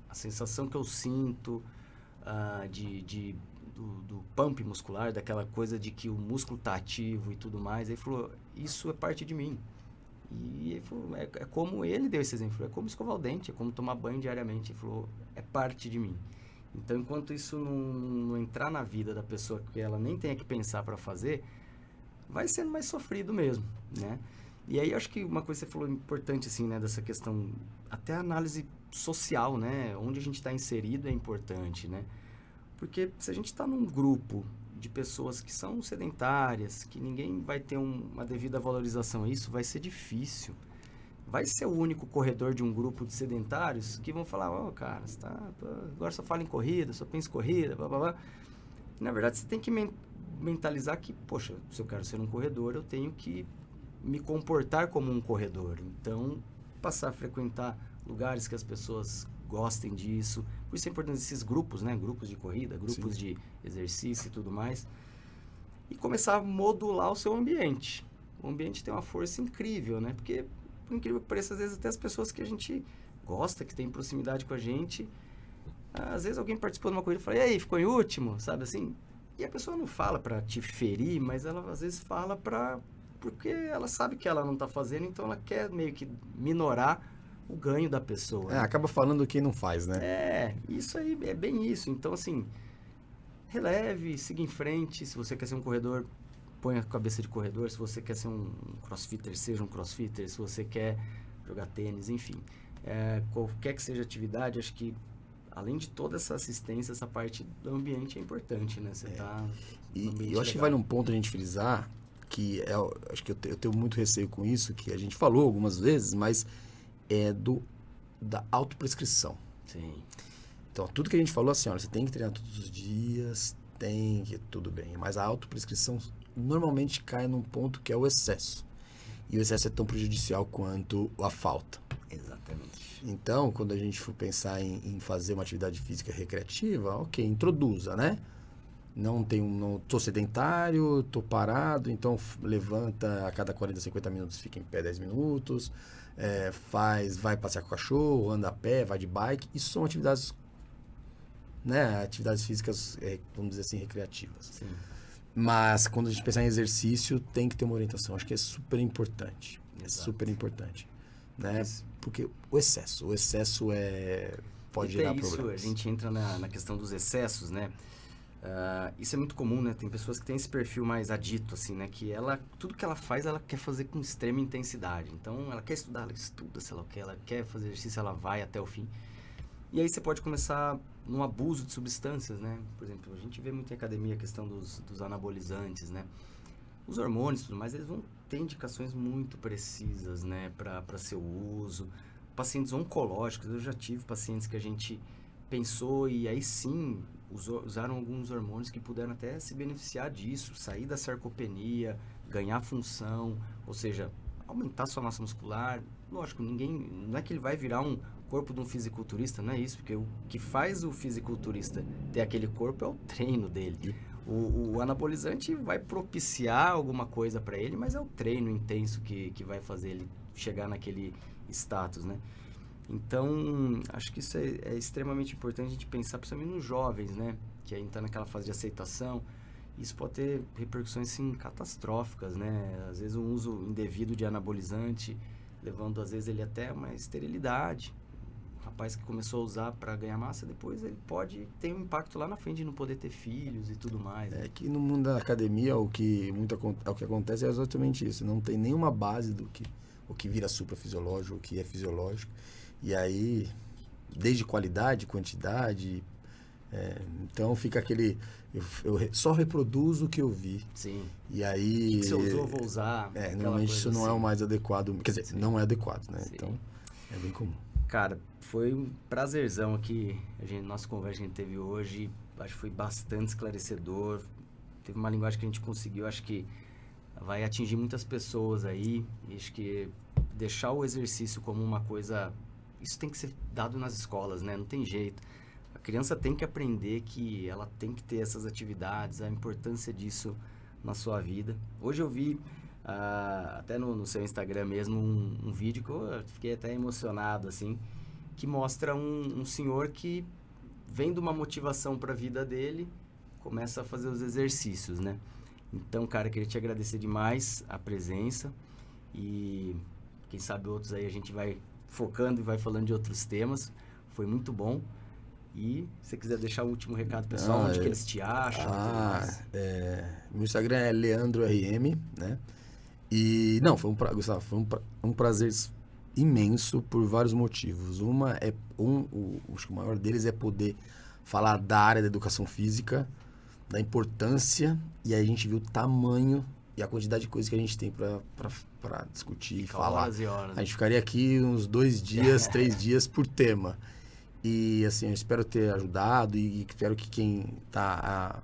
a sensação que eu sinto do pump muscular, daquela coisa de que o músculo tá ativo e tudo mais. Ele falou, isso é parte de mim. E ele falou, é como ele deu esse exemplo, é como escovar o dente, é como tomar banho diariamente. Ele falou, é parte de mim. Então, enquanto isso não entrar na vida da pessoa, que ela nem tenha que pensar para fazer, vai sendo mais sofrido mesmo, né? E aí, eu acho que uma coisa que você falou importante, assim, né? Dessa questão, até a análise social, né? Onde a gente está inserido é importante, né? Porque se a gente está num grupo de pessoas que são sedentárias, que ninguém vai ter uma devida valorização a isso, vai ser difícil. Vai ser o único corredor de um grupo de sedentários que vão falar, cara, você agora só fala em corrida, só pensa em corrida, blá, blá, blá. Na verdade, você tem que mentalizar que, poxa, se eu quero ser um corredor, eu tenho que me comportar como um corredor. Então, passar a frequentar lugares que as pessoas gostem disso. Por isso é importante esses grupos, né? Grupos de corrida, grupos Sim. de exercício e tudo mais. E começar a modular o seu ambiente. O ambiente tem uma força incrível, né? Porque, por incrível que pareça, às vezes até as pessoas que a gente gosta, que tem proximidade com a gente, às vezes alguém participou de uma corrida e fala, e aí, ficou em último? Sabe assim? E a pessoa não fala para te ferir, mas ela às vezes fala porque ela sabe que ela não está fazendo, então ela quer meio que minorar o ganho da pessoa. Né? Acaba falando quem não faz, né? Isso aí é bem isso. Então, assim, releve, siga em frente. Se você quer ser um corredor, põe a cabeça de corredor. Se você quer ser um crossfitter, seja um crossfitter. Se você quer jogar tênis, enfim. Qualquer que seja a atividade, acho que, além de toda essa assistência, essa parte do ambiente é importante, né? Você tá... E eu acho que vale um ponto a gente frisar, que acho que eu tenho muito receio com isso, que a gente falou algumas vezes, mas da autoprescrição. Sim. Então, tudo que a gente falou assim, olha, você tem que treinar todos os dias, tudo bem, mas a autoprescrição normalmente cai num ponto que é o excesso. E o excesso é tão prejudicial quanto a falta. Exatamente. Então, quando a gente for pensar em fazer uma atividade física recreativa, ok, introduza, né? Não tô sedentário, tô parado, então levanta a cada 40, 50 minutos, fica em pé 10 minutos, vai passear com o cachorro, anda a pé, vai de bike. Isso são atividades, né? Atividades físicas, vamos dizer assim, recreativas. Sim. Mas quando a gente pensar em exercício, tem que ter uma orientação. Acho que é super importante. Exato. É super importante. Né? Porque o excesso pode gerar problemas. A gente entra na questão dos excessos, né? Isso é muito comum, né? Tem pessoas que têm esse perfil mais adito, assim, né? Que tudo que ela faz, ela quer fazer com extrema intensidade. Então, ela quer estudar, ela estuda, se ela quer fazer exercício, ela vai até o fim. E aí você pode começar num abuso de substâncias, né? Por exemplo, a gente vê muito em academia a questão dos anabolizantes, né? Os hormônios e tudo mais, eles vão ter indicações muito precisas, né? Para seu uso. Pacientes oncológicos, eu já tive pacientes que a gente pensou e aí sim usaram alguns hormônios que puderam até se beneficiar disso, sair da sarcopenia, ganhar função, ou seja, aumentar sua massa muscular. Lógico, não é que ele vai virar um corpo de um fisiculturista, não é isso, porque o que faz o fisiculturista ter aquele corpo é o treino dele. O anabolizante vai propiciar alguma coisa para ele, mas é o treino intenso que vai fazer ele chegar naquele status, né? Então, acho que isso é extremamente importante a gente pensar, principalmente nos jovens, né? Que ainda está naquela fase de aceitação. Isso pode ter repercussões, sim, catastróficas, né? Às vezes um uso indevido de anabolizante, levando, às vezes, ele até uma esterilidade. O rapaz que começou a usar para ganhar massa, depois ele pode ter um impacto lá na frente de não poder ter filhos e tudo mais. Né? É que no mundo da academia, o que acontece é exatamente isso. Não tem nenhuma base do que o que vira suprafisiológico, o que é fisiológico. E aí, desde qualidade, quantidade... então fica aquele... Eu só reproduzo o que eu vi. Sim. E aí... O que você usou, eu vou usar. Normalmente isso não é o mais adequado. Quer dizer, Sim. não é adequado, né? Sim. Então, é bem comum. Cara, foi um prazerzão aqui. Nossa conversa que a gente teve hoje. Acho que foi bastante esclarecedor. Teve uma linguagem que a gente conseguiu. Acho que vai atingir muitas pessoas aí. E acho que deixar o exercício como uma coisa... Isso tem que ser dado nas escolas, né? Não tem jeito. A criança tem que aprender que ela tem que ter essas atividades, a importância disso na sua vida. Hoje eu vi, até no seu Instagram mesmo, um vídeo que eu fiquei até emocionado, assim, que mostra um senhor que, vendo uma motivação para a vida dele, começa a fazer os exercícios, né? Então, cara, queria te agradecer demais a presença e quem sabe outros aí a gente vai focando e vai falando de outros temas. Foi muito bom. E se você quiser deixar o último recado, pessoal, onde que eles te acham? Meu Instagram é LeandroRM, né? E, não, foi um prazer imenso por vários motivos. Acho que o maior deles é poder falar da área da educação física, da importância, e aí a gente viu o tamanho e a quantidade de coisas que a gente tem para discutir e falar. Horas e horas. A gente ficaria aqui uns 2 dias, 3 dias por tema. E assim, eu espero ter ajudado e espero que quem está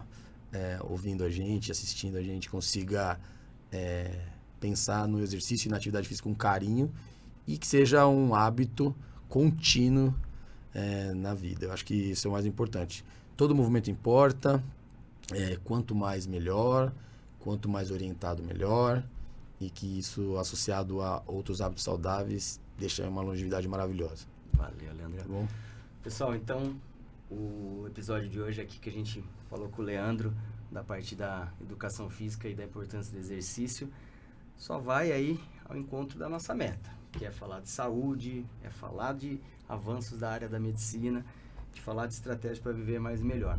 ouvindo a gente, assistindo a gente, consiga pensar no exercício e na atividade física com carinho e que seja um hábito contínuo na vida. Eu acho que isso é o mais importante. Todo movimento importa, quanto mais melhor, quanto mais orientado melhor, e que isso associado a outros hábitos saudáveis deixa uma longevidade maravilhosa. Valeu, Leandro. Tá bom? Pessoal, então, o episódio de hoje aqui que a gente falou com o Leandro, da parte da educação física e da importância do exercício, só vai aí ao encontro da nossa meta, que é falar de saúde, é falar de avanços da área da medicina, de falar de estratégias para viver mais e melhor.